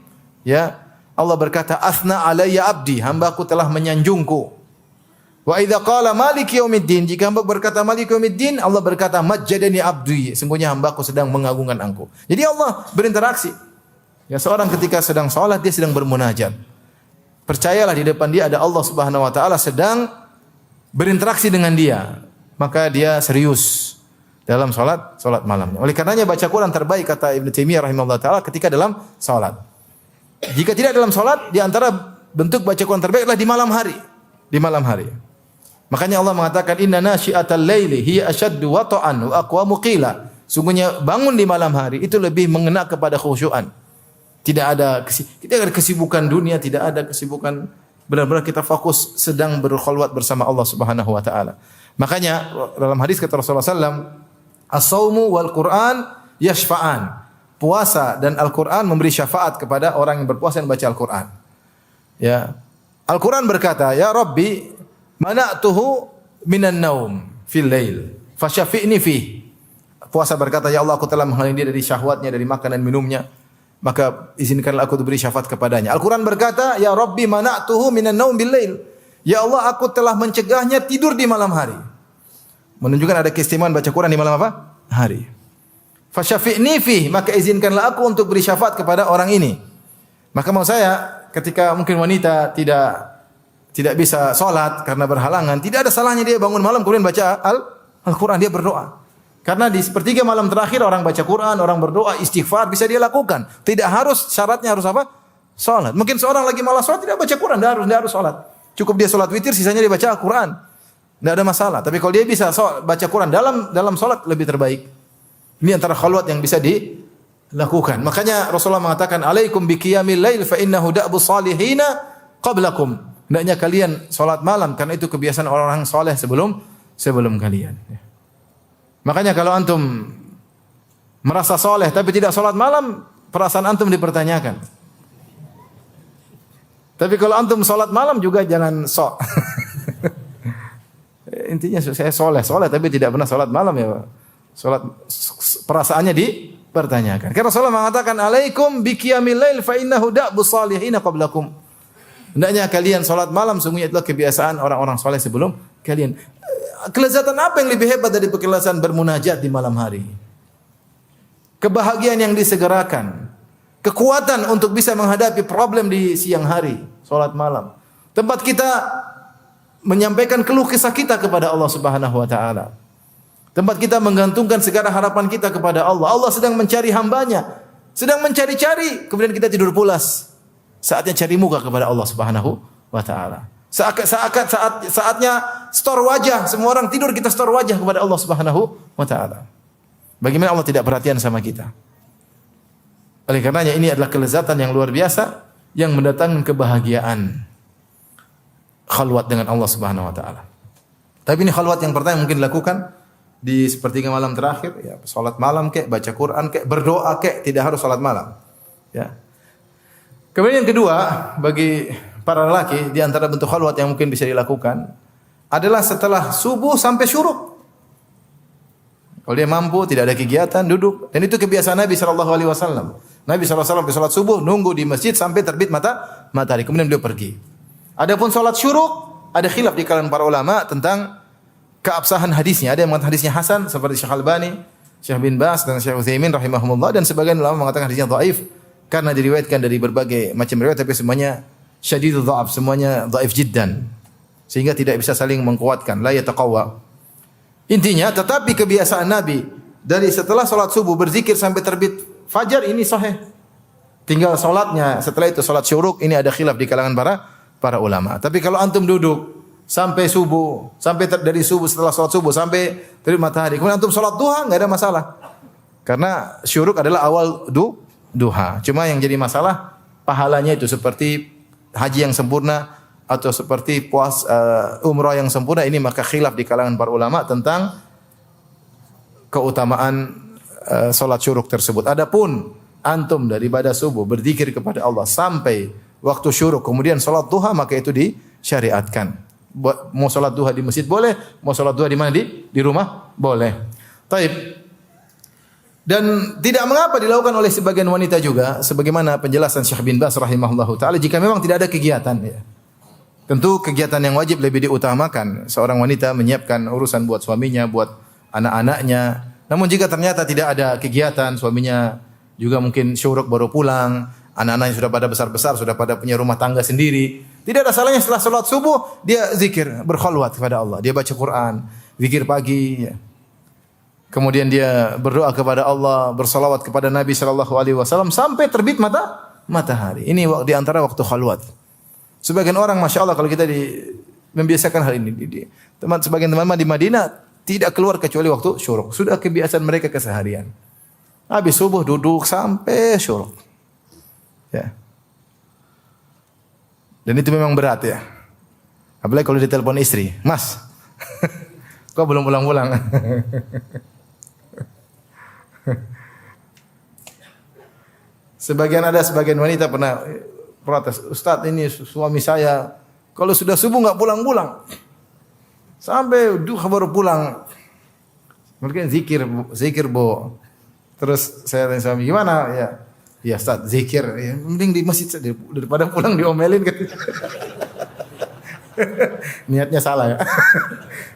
Speaker 1: ya, Allah berkata, "Athna alayya abdi," hambaku telah menyanjungku. Wa idza qala maliki yaumiddin, jika hamba berkata maliki yaumiddin, Allah berkata majjadani abdi, sungguhnya hambaku sedang mengagungkan Engkau. Jadi Allah berinteraksi. Ya, seorang ketika sedang salat dia sedang bermunajat. Percayalah di depan dia ada Allah Subhanahu wa taala sedang berinteraksi dengan dia. Maka dia serius dalam salat malamnya. Oleh karenanya baca Quran terbaik kata Ibnu Taimiyah rahimahullah taala ketika dalam salat. Jika tidak dalam salat, di antara bentuk baca Quran terbaik adalah di malam hari. Di malam hari. Makanya Allah mengatakan inna nasyi'atal laili hiya asyaddu wata'an wa aqwamu qila. Sungguhnya bangun di malam hari itu lebih mengena kepada khusyuan. Tidak ada kesibukan dunia, tidak ada kesibukan, benar-benar kita fokus sedang berkhalwat bersama Allah Subhanahu wa taala. Makanya dalam hadis kata Rasulullah sallallahu as-saumu wal Qur'an yashfa'an. Puasa dan Al-Qur'an memberi syafaat kepada orang yang berpuasa dan baca Al-Qur'an. Ya. Al-Qur'an berkata, "Ya Rabbi, mana'tuhu minan naum fil lail fasyafi'ni fi." Puasa berkata, "Ya Allah, aku telah menghalangi dia dari syahwatnya, dari makan dan minumnya, maka izinkanlah aku diberi syafaat kepadanya." Al-Quran berkata, "Ya Rabbi mana'tuhu minan naum bil lail." Ya Allah, aku telah mencegahnya tidur di malam hari. Menunjukkan ada keistimewaan baca Quran di malam apa? Hari. Fasyafi'ni fi, maka izinkanlah aku untuk beri syafaat kepada orang ini. Maka mau saya ketika mungkin wanita tidak bisa salat karena berhalangan, tidak ada salahnya dia bangun malam kemudian baca Al-Quran, dia berdoa. Karena di sepertiga malam terakhir orang baca Quran, orang berdoa, istighfar bisa dia lakukan. Tidak harus syaratnya harus apa? Salat. Mungkin seorang lagi malas salat tidak baca Quran, tidak harus salat. Cukup dia salat witir, sisanya dia baca Al-Quran. Tidak ada masalah. Tapi kalau dia bisa baca Quran dalam salat lebih terbaik. Ini antara khalwat yang bisa dilakukan. Makanya Rasulullah mengatakan, "Alaikum biqiyamil lail fa innahu da'bus salihina qablakum." Hendaknya kalian salat malam karena itu kebiasaan orang-orang saleh sebelum kalian. Makanya kalau antum merasa saleh tapi tidak salat malam, perasaan antum dipertanyakan. Tapi kalau antum salat malam juga jangan sok. Intinya saya soleh tapi tidak pernah salat malam ya Pak. Salat perasaannya dipertanyakan. Karena Rasulullah mengatakan alaikum biqiyamil lail fa innahu da'bus salihin qablakum. Hendaknya kalian salat malam sungguhnya itulah kebiasaan orang-orang saleh sebelum kalian. Kelezatan apa yang lebih hebat dari kelezatan bermunajat di malam hari? Kebahagiaan yang disegerakan. Kekuatan untuk bisa menghadapi problem di siang hari, salat malam. Tempat kita menyampaikan keluh kesah kita kepada Allah Subhanahu wa taala. Tempat kita menggantungkan segala harapan kita kepada Allah. Allah sedang mencari hambanya, sedang mencari-cari, kemudian kita tidur pulas. Saatnya cari muka kepada Allah Subhanahu wa taala. Saatnya store wajah, semua orang tidur kita store wajah kepada Allah Subhanahu wa taala. Bagaimana Allah tidak perhatian sama kita? Oleh karenanya ini adalah kelezatan yang luar biasa yang mendatangkan kebahagiaan. Khalwat dengan Allah Subhanahu wa taala. Tapi ini khalwat yang pertama mungkin dilakukan di sepertiga malam terakhir, ya, salat malam kek, baca Quran kek, berdoa kek, tidak harus salat malam. Ya. Kemudian yang kedua, bagi para lelaki di antara bentuk khalwat yang mungkin bisa dilakukan adalah setelah subuh sampai syuruk. Kalau dia mampu, tidak ada kegiatan, duduk. Dan itu kebiasaan Nabi sallallahu alaihi wasallam. Nabi sallallahu alaihi wasallam salat subuh nunggu di masjid sampai terbit matahari, kemudian beliau pergi. Adapun salat syuruk, ada khilaf di kalangan para ulama tentang keabsahan hadisnya. Ada yang mengatakan hadisnya hasan seperti Syekh Albani, Syekh bin Baz dan Syekh Utsaimin rahimahumullah, dan sebagian ulama mengatakan hadisnya dhaif karena diriwayatkan dari berbagai macam riwayat tapi semuanya syadidul dha'af, semuanya dhaif jiddan. Sehingga tidak bisa saling menguatkan, la yataqawwa. Intinya tetapi kebiasaan Nabi dari setelah salat subuh berzikir sampai terbit fajar ini sahih. Tinggal salatnya setelah itu salat syuruk, ini ada khilaf di kalangan para ulama. Tapi kalau antum duduk sampai subuh, dari subuh setelah salat subuh sampai terbit matahari, kemudian antum salat duha enggak ada masalah. Karena syuruk adalah awal duha. Cuma yang jadi masalah pahalanya itu seperti haji yang sempurna atau seperti umrah yang sempurna, ini maka khilaf di kalangan para ulama tentang keutamaan salat syuruk tersebut. Adapun antum daripada subuh berzikir kepada Allah sampai waktu syuruk kemudian salat duha, maka itu disyariatkan. Mau salat duha di masjid boleh, mau salat duha di mana, di rumah boleh. Taib. Dan tidak mengapa dilakukan oleh sebagian wanita juga, sebagaimana penjelasan Syekh bin Baz rahimahullahu taala, jika memang tidak ada kegiatan ya. Tentu kegiatan yang wajib lebih diutamakan. Seorang wanita menyiapkan urusan buat suaminya, buat anak-anaknya. Namun jika ternyata tidak ada kegiatan, suaminya juga mungkin syuruk baru pulang, anak-anaknya sudah pada besar-besar, sudah pada punya rumah tangga sendiri, tidak ada salahnya setelah salat subuh dia zikir, berkhalwat kepada Allah. Dia baca Quran, zikir pagi ya. Kemudian dia berdoa kepada Allah, bersalawat kepada Nabi sallallahu alaihi wasallam sampai terbit matahari. Ini di antara waktu khalwat. Sebagian orang Masya Allah kalau kita membiasakan hal ini. Sebagian teman-teman di Madinah tidak keluar kecuali waktu syuruk. Sudah kebiasaan mereka keseharian. Habis subuh duduk sampai syuruk. Ya. Dan itu memang berat ya. Apalagi kalau ditelepon istri, "Mas, kok belum pulang-pulang?" Sebagian wanita pernah protes, "Ustaz, ini suami saya kalau sudah subuh enggak pulang-pulang. Sampai duha baru pulang." Mungkin zikir, Bu. Terus saya tanya suami, "Gimana?" Ya Ustaz, zikir. Ya, mending di masjid saja daripada pulang diomelin gitu. Niatnya salah ya.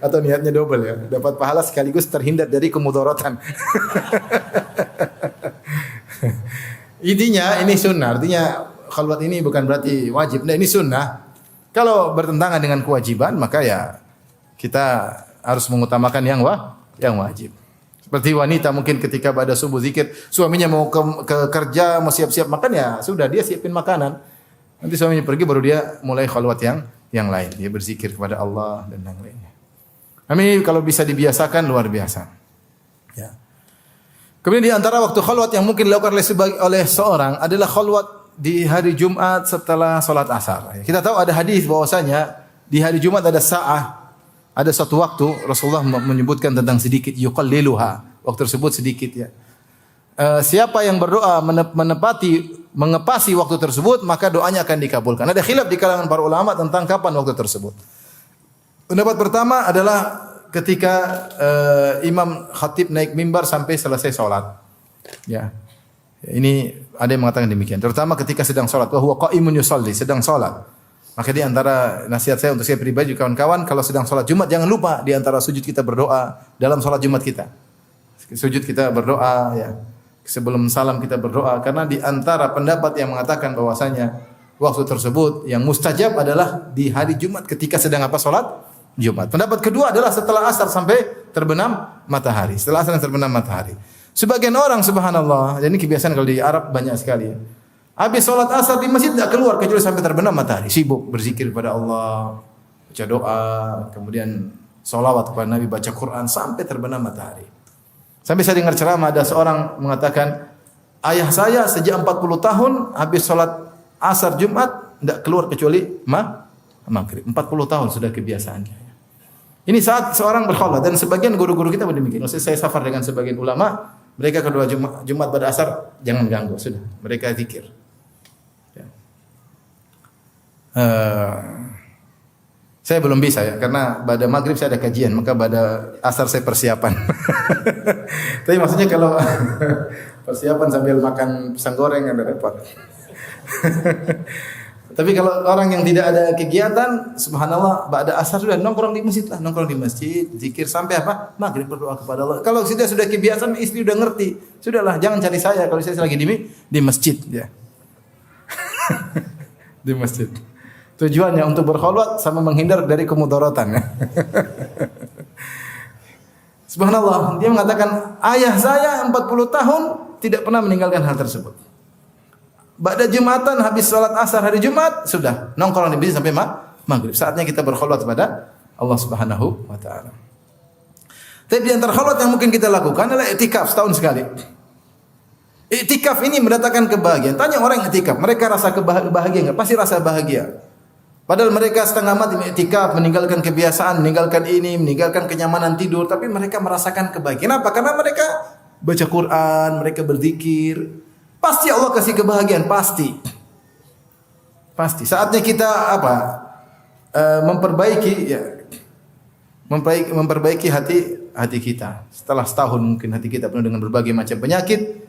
Speaker 1: Atau niatnya double ya. Dapat pahala sekaligus terhindar dari kemudaratan. Intinya ini sunnah. Artinya khalwat ini bukan berarti wajib. Nah, ini sunnah. Kalau bertentangan dengan kewajiban, maka ya kita harus mengutamakan yang wajib. Seperti wanita mungkin ketika pada subuh zikir, suaminya mau ke kerja, mau siap-siap makan, ya sudah dia siapin makanan. Nanti suaminya pergi baru dia mulai khalwat yang lain. Dia berzikir kepada Allah dan yang lainnya. Ini kalau bisa dibiasakan luar biasa. Ya. Kemudian di antara waktu khalwat yang mungkin dilakukan oleh seorang adalah khalwat di hari Jumat setelah salat asar. Kita tahu ada hadis bahwasanya di hari Jumat ada ada satu waktu Rasulullah menyebutkan tentang sedikit yuqalliluha. Waktu tersebut sedikit ya. Siapa yang berdoa mengepasi waktu tersebut, maka doanya akan dikabulkan. Ada khilaf di kalangan para ulama tentang kapan waktu tersebut. Pendapat pertama adalah ketika imam khatib naik mimbar sampai selesai salat. Ya. Ini ada yang mengatakan demikian. Terutama ketika sedang salat, wa huwa qa'imun yusalli, sedang salat. Maka di antara nasihat saya untuk saya pribadi kawan-kawan, kalau sedang salat Jumat jangan lupa di antara sujud kita berdoa dalam salat Jumat kita. Sujud kita berdoa ya. Sebelum salam kita berdoa, karena di antara pendapat yang mengatakan bahwasanya waktu tersebut yang mustajab adalah di hari Jumat ketika sedang salat Jumat. Pendapat kedua adalah setelah asar sampai terbenam matahari. Setelah asar terbenam matahari. Sebagian orang subhanallah, dan ini kebiasaan kalau di Arab banyak sekali ya. Habis salat asar di masjid tidak keluar kecuali sampai terbenam matahari. Sibuk berzikir kepada Allah, baca doa, kemudian salawat kepada Nabi, baca Quran sampai terbenam matahari. Sampai saya dengar ceramah ada seorang mengatakan, ayah saya sejak 40 tahun habis salat asar Jumat tidak keluar kecuali maghrib. 40 tahun sudah kebiasaannya. Ini saat seorang berkhalwat, dan sebagian guru-guru kita demikian. Maksudnya saya safar dengan sebagian ulama, mereka kedua Jumat pada asar jangan ganggu, sudah mereka zikir. Ya. Saya belum bisa ya, karena pada maghrib saya ada kajian, maka pada asar saya persiapan. Tapi maksudnya kalau persiapan sambil makan pisang goreng ada repot. Tapi kalau orang yang tidak ada kegiatan, subhanallah, pada asar sudah nongkrong di masjid lah, nongkrong di masjid, zikir sampai maghrib berdoa kepada Allah. Kalau sudah kebiasaan, istri sudah ngerti, sudahlah jangan cari saya kalau saya lagi di masjid ya. Di masjid. Tujuannya untuk berkhalwat sama menghindar dari kemudaratan. Subhanallah, dia mengatakan ayah saya 40 tahun tidak pernah meninggalkan hal tersebut. Ba'da Jumatan habis salat asar hari Jumat sudah nongkrong di masjid sampai maghrib. Saatnya kita berkhalwat kepada Allah Subhanahu wa taala. Tapi di antara khalwat yang mungkin kita lakukan adalah i'tikaf setahun sekali. Iktikaf ini mendatangkan kebahagiaan. Tanya orang yang iktikaf, mereka rasa bahagia enggak? Pasti rasa bahagia. Padahal mereka setengah mati iktikaf, meninggalkan kebiasaan, meninggalkan ini, meninggalkan kenyamanan tidur, tapi mereka merasakan kebahagiaan. Kenapa? Karena mereka baca Quran, mereka berzikir. Pasti Allah kasih kebahagiaan, pasti. Pasti. Saatnya kita apa? Memperbaiki ya. Memperbaiki hati kita. Setelah setahun mungkin hati kita penuh dengan berbagai macam penyakit.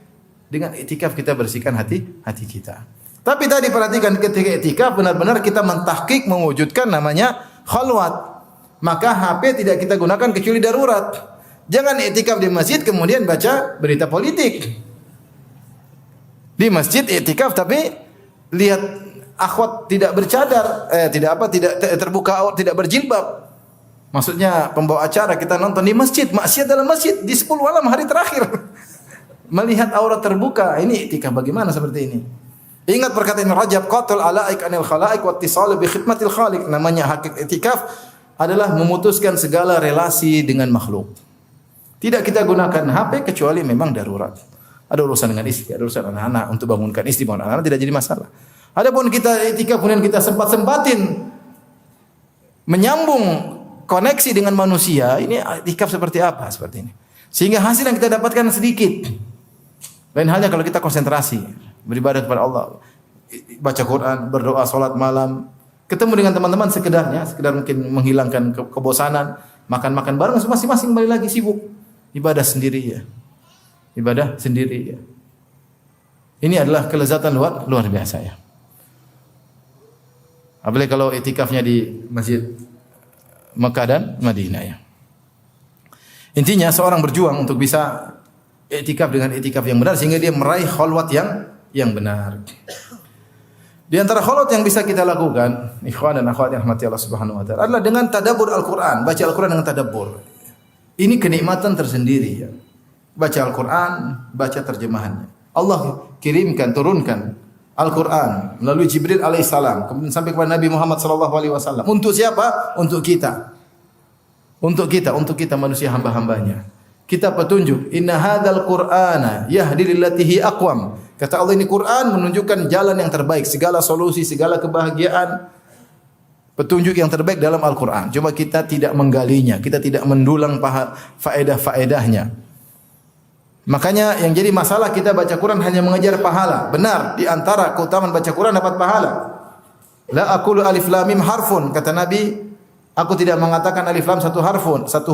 Speaker 1: Dengan iktikaf kita bersihkan hati kita. Tapi tadi perhatikan ketika iktikaf benar-benar kita mentahqiq mewujudkan namanya khalwat. Maka HP tidak kita gunakan kecuali darurat. Jangan iktikaf di masjid kemudian baca berita politik. Di masjid iktikaf tapi lihat akhwat tidak bercadar, tidak terbuka, tidak berjilbab. Maksudnya pembawa acara kita nonton di masjid, maksiat dalam masjid di 10 malam hari terakhir. Melihat aurat terbuka, ini iktikaf bagaimana seperti ini? Ingat perkataan Rajab, qatul alaik anil khalaik wa ittisal bi khidmatil khaliq. Namanya hakikat iktikaf adalah memutuskan segala relasi dengan makhluk. Tidak kita gunakan HP kecuali memang darurat. Ada urusan dengan istri, ada urusan anak-anak, untuk bangunkan istri, bangun anak-anak tidak jadi masalah. Adapun kita iktikaf kemudian kita sempat-sempatin menyambung koneksi dengan manusia, ini iktikaf seperti apa? Seperti ini. Sehingga hasil yang kita dapatkan sedikit. Lain halnya kalau kita konsentrasi beribadah kepada Allah, baca Quran, berdoa, salat malam, ketemu dengan teman-teman sekedar mungkin menghilangkan kebosanan, makan-makan bareng, masing-masing kembali lagi sibuk ibadah sendiri ya. Ibadah sendiri ya. Ini adalah kelezatan luar biasa ya. Apalagi kalau iktikafnya di Masjid Mekah dan Madinah ya. Intinya seorang berjuang untuk bisa iktikaf dengan iktikaf yang benar sehingga dia meraih khalwat yang benar. Di antara khalwat yang bisa kita lakukan, ikhwan dan akhwat yang rahmati Allah Subhanahu wa taala, adalah dengan tadabbur Al-Qur'an, baca Al-Qur'an dengan tadabbur. Ini kenikmatan tersendiri ya. Baca Al-Qur'an, baca terjemahannya. Allah turunkan Al-Quran melalui Jibril alaihissalam kemudian sampai kepada Nabi Muhammad sallallahu alaihi wasallam. Untuk siapa? Untuk kita. Untuk kita manusia hamba-hambanya. Kita petunjuk. Inna hadzal Qur'ana yahdi lillati hi aqwam. Kata Allah, ini Quran menunjukkan jalan yang terbaik, segala solusi, segala kebahagiaan, petunjuk yang terbaik dalam Al-Quran. Cuma kita tidak menggalinya, kita tidak mendulang faedah-faedahnya. Makanya yang jadi masalah kita baca Quran hanya mengejar pahala. Benar, di antara keutamaan baca Quran dapat pahala. La aqulu alif lam mim harfun, kata Nabi, aku tidak mengatakan alif lam satu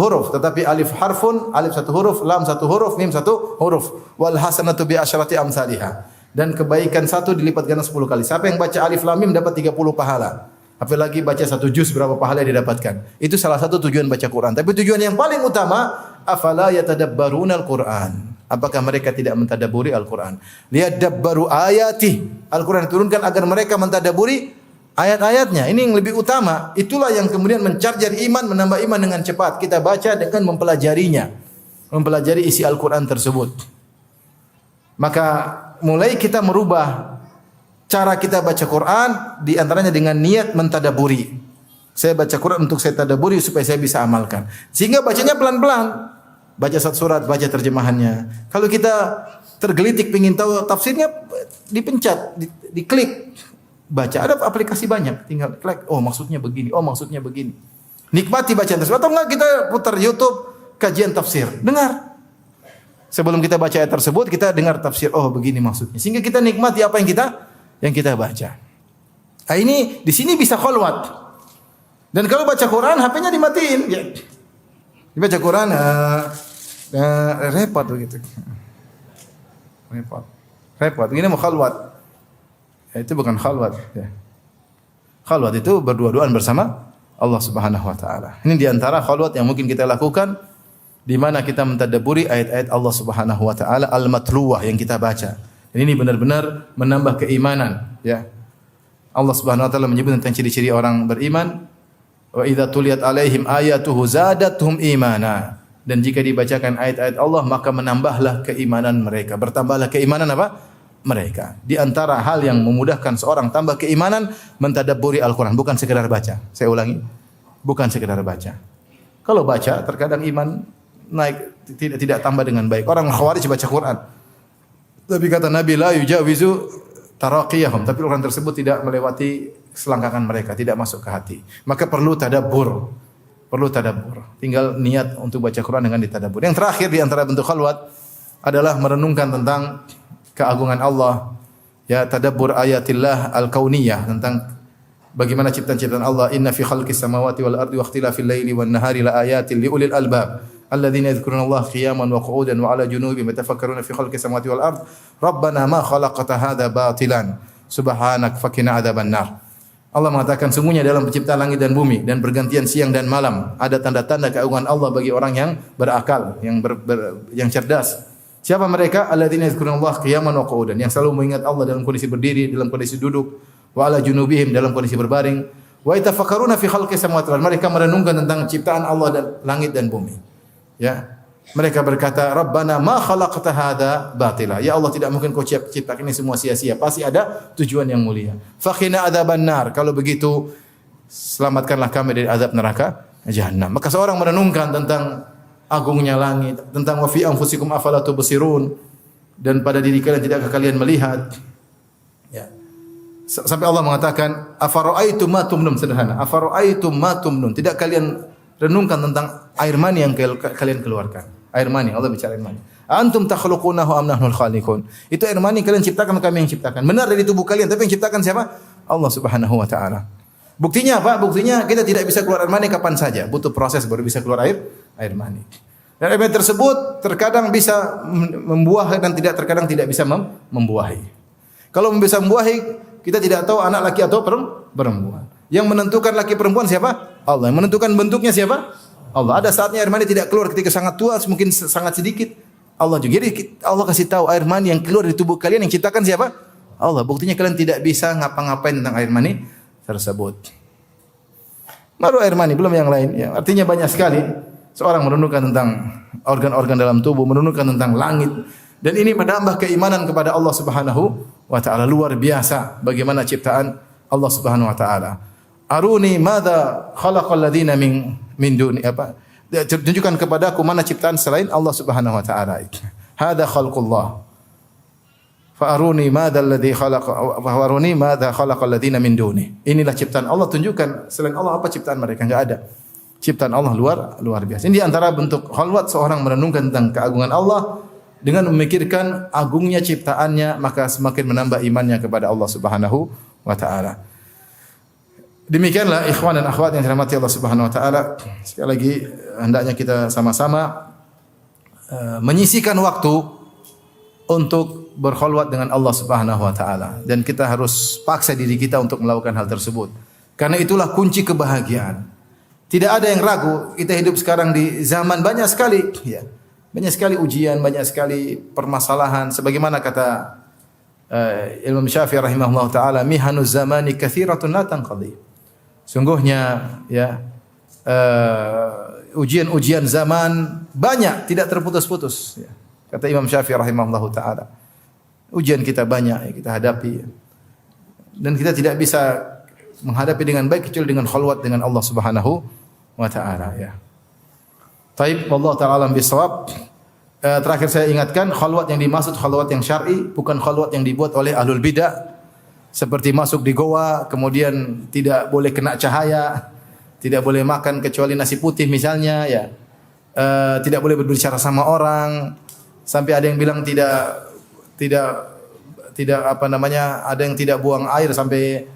Speaker 1: huruf, tetapi alif harfun, alif satu huruf, lam satu huruf, mim satu huruf. Wal hasanatu bi asyrati amsalihha. Dan kebaikan satu dilipat ganda 10 kali. Siapa yang baca alif lam mim dapat 30 pahala. Apalagi baca satu juz berapa pahala yang didapatkan. Itu salah satu tujuan baca Quran. Tapi tujuan yang paling utama, afala yatadabbaruna al-Quran. Apakah mereka tidak mentadabburi Al-Quran? Liyadabbaru ayati. Al-Quran diturunkan agar mereka mentadabburi ayat-ayatnya. Ini yang lebih utama. Itulah yang kemudian mencarjar iman, menambah iman dengan cepat. Kita baca dengan mempelajarinya. Mempelajari isi Al-Quran tersebut. Maka mulai kita merubah cara kita baca Quran, di antaranya dengan niat mentadabburi. Saya baca Quran untuk saya tadabburi supaya saya bisa amalkan. Sehingga bacanya pelan-pelan. Baca satu surat, baca terjemahannya. Kalau kita tergelitik ingin tahu tafsirnya, dipencet, diklik. Baca, ada aplikasi banyak, tinggal klik. Oh maksudnya begini, oh maksudnya begini. Nikmati bacaan tersebut. Atau enggak kita putar YouTube kajian tafsir, dengar. Sebelum kita baca ayat tersebut, kita dengar tafsir. Oh begini maksudnya. Sehingga kita nikmati apa yang kita baca. Nah ini di sini bisa khalwat. Dan kalau baca Quran, HP-nya dimatiin. Ya. Dibaca Quran, repot begitu. Repot. Ini mau khalwat. Itu bukan khalwat. Ya. Khalwat itu berdua-duaan bersama Allah Subhanahu Wa Taala. Ini diantara khalwat yang mungkin kita lakukan, di mana kita mentadabburi ayat-ayat Allah Subhanahu Wa Taala al-matluwah yang kita baca. Dan ini benar-benar menambah keimanan. Ya. Allah Subhanahu Wa Taala menyebut tentang ciri-ciri orang beriman. Wa idza tuliyat alaihim ayatuhu zadatuhum imana. Dan jika dibacakan ayat-ayat Allah maka menambahlah keimanan mereka. Bertambahlah keimanan apa? Mereka. Di antara hal yang memudahkan seorang tambah keimanan, mentadabburi Al-Quran, bukan sekedar baca. Saya ulangi, bukan sekedar baca. Kalau baca terkadang iman naik, tidak tambah dengan baik. Orang Khawarij baca Quran, Tapi kata Nabi la yujawizu taraqiyahum, tapi orang tersebut tidak melewati selangkangan mereka, tidak masuk ke hati. Maka perlu tadabbur. Perlu tadabbur. Tinggal niat untuk baca Quran dengan ditadabbur. Yang terakhir di antara bentuk khalwat adalah merenungkan tentang keagungan Allah. Ya, tadabbur ayatillah al-kauniyah, tentang bagaimana ciptaan-ciptaan Allah. Inna fi khalqis samawati wal ardi wa ikhtilafil laili wan nahari la ayatin liulil albab. Alladzina yadhkuruna Allah qiyaman wa qu'udan wa 'ala junubihim yatafakkaruna fi khalqis samawati wal ard. Rabbana ma khalaqta hadza batilan. Subhanak faqina adzabannar. Allah mengatakan sungguhnya dalam penciptaan langit dan bumi dan pergantian siang dan malam ada tanda-tanda keagungan Allah bagi orang yang berakal, yang cerdas. Siapa mereka? Alladzina yadhkuruna Allah qiyaman wa qu'udan, yang selalu mengingat Allah dalam kondisi berdiri, dalam kondisi duduk, wa 'ala junubihim, dalam kondisi berbaring, wa yatafakkaruna fi khalqis samawati wal ard. Mereka merenungkan tentang ciptaan Allah dan langit dan bumi. Ya. Mereka berkata, Rabbana ma khalaqta hadza batila. Ya Allah, tidak mungkin kau ciptakan ini semua sia-sia. Pasti ada tujuan yang mulia. Faqina adzabannar. Kalau begitu, selamatkanlah kami dari azab neraka Jahannam. Maka seorang merenungkan tentang agungnya langit, tentang wa fi anfusikum afala tubsirun, dan pada diri kalian tidakkah kalian melihat? Ya. Sampai Allah mengatakan, afara'aitum ma tumnun, sederhana. Afara'aitum ma tumnun. Tidak kalian renungkan tentang air mani yang kalian keluarkan. Air mani, Allah bicara air mani. Antum takhluqunahu am nahnul khaliqun. Itu air mani kalian ciptakan, kami yang ciptakan. Benar dari tubuh kalian, tapi yang ciptakan siapa? Allah Subhanahu wa taala. Buktinya apa? Buktinya kita tidak bisa keluar air mani kapan saja. Butuh proses baru bisa keluar air mani. Dan air mani tersebut terkadang bisa membuah dan terkadang tidak bisa membuahi. Kalau bisa membuahi, kita tidak tahu anak laki atau perempuan. Yang menentukan laki perempuan siapa? Allah. Yang menentukan bentuknya siapa? Allah. Ada saatnya air mani tidak keluar ketika sangat tua, mungkin sangat sedikit. Allah juga. Jadi Allah kasih tahu air mani yang keluar dari tubuh kalian yang ciptakan siapa? Allah. Buktinya kalian tidak bisa ngapa-ngapain tentang air mani tersebut. Baru air mani, belum yang lain. Ya, artinya banyak sekali seorang merenungkan tentang organ-organ dalam tubuh, merenungkan tentang langit. Dan ini menambah keimanan kepada Allah Subhanahu wa taala. Luar biasa bagaimana ciptaan Allah Subhanahu wa taala. Aruni madza khalaqal ladzina min duni apa? Tunjukkan kepadaku mana ciptaan selain Allah Subhanahu wa taala. Hadza khalqullah. Fa aruni madza alladzi khalaqa wa aruni madza khalaqal ladzina min duni. Inilah ciptaan Allah, tunjukkan selain Allah apa ciptaan mereka, enggak ada. Ciptaan Allah luar biasa. Ini di antara bentuk khalwat seorang merenungkan tentang keagungan Allah dengan memikirkan agungnya ciptaannya, maka semakin menambah imannya kepada Allah Subhanahu wa taala. Demikianlah ikhwan dan akhwat yang dirahmati Allah Subhanahu wa taala. Sekali lagi hendaknya kita sama-sama menyisihkan waktu untuk berkhalwat dengan Allah Subhanahu wa taala, dan kita harus paksa diri kita untuk melakukan hal tersebut. Karena itulah kunci kebahagiaan. Tidak ada yang ragu, kita hidup sekarang di zaman banyak sekali ya. Banyak sekali ujian, banyak sekali permasalahan, sebagaimana kata Imam Syafi'i rahimahullah taala, mihanuz zamani katsiratun la tanqadi. Sungguhnya ya ujian-ujian zaman banyak, tidak terputus-putus ya. Kata Imam Syafi'i rahimahullah taala. Ujian kita banyak ya, kita hadapi. Dan kita tidak bisa menghadapi dengan baik kecuali dengan khalwat dengan Allah Subhanahu wa taala ya. Taib, wallahu taala alam bisawab. Terakhir saya ingatkan, khalwat yang dimaksud khalwat yang syar'i, bukan khalwat yang dibuat oleh ahlul bidah. Seperti masuk di goa, kemudian tidak boleh kena cahaya, tidak boleh makan kecuali nasi putih misalnya, ya, tidak boleh berbicara sama orang, sampai ada yang bilang tidak apa namanya, ada yang tidak buang air sampai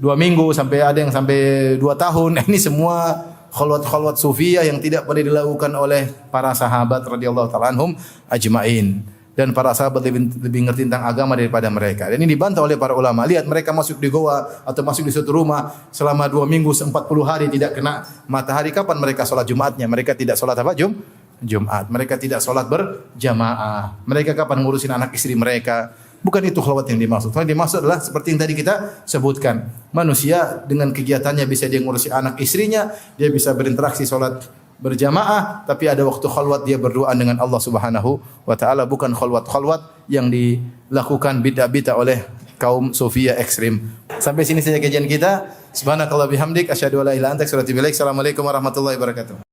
Speaker 1: 2 minggu, sampai ada yang sampai 2 tahun. Ini semua khalwat-khalwat sufiyah yang tidak pernah dilakukan oleh para sahabat radhiyallahu ta'ala anhum ajma'in. Dan para sahabat lebih ngerti tentang agama daripada mereka. Dan ini dibantah oleh para ulama. Lihat mereka masuk di goa atau masuk di suatu rumah selama 2 minggu, 40 hari tidak kena matahari. Kapan mereka sholat Jumatnya? Mereka tidak sholat apa? Jumat. Mereka tidak sholat berjamaah. Mereka kapan ngurusin anak istri mereka? Bukan itu khalwat yang dimaksud. Yang dimaksud adalah seperti yang tadi kita sebutkan. Manusia dengan kegiatannya bisa dia ngurusi anak istrinya, dia bisa berinteraksi sholat berjamaah, tapi ada waktu khalwat dia berdoa dengan Allah Subhanahu wa taala, bukan khalwat-khalwat yang dilakukan bid'ah-bid'ah oleh kaum sufiyah ekstrim. Sampai sini saja kajian kita. Subhanakallah bihamdik asyhadu an la ilaha illa anta astaghfiruka wa atubu ilaik. Assalamualaikum warahmatullahi wabarakatuh.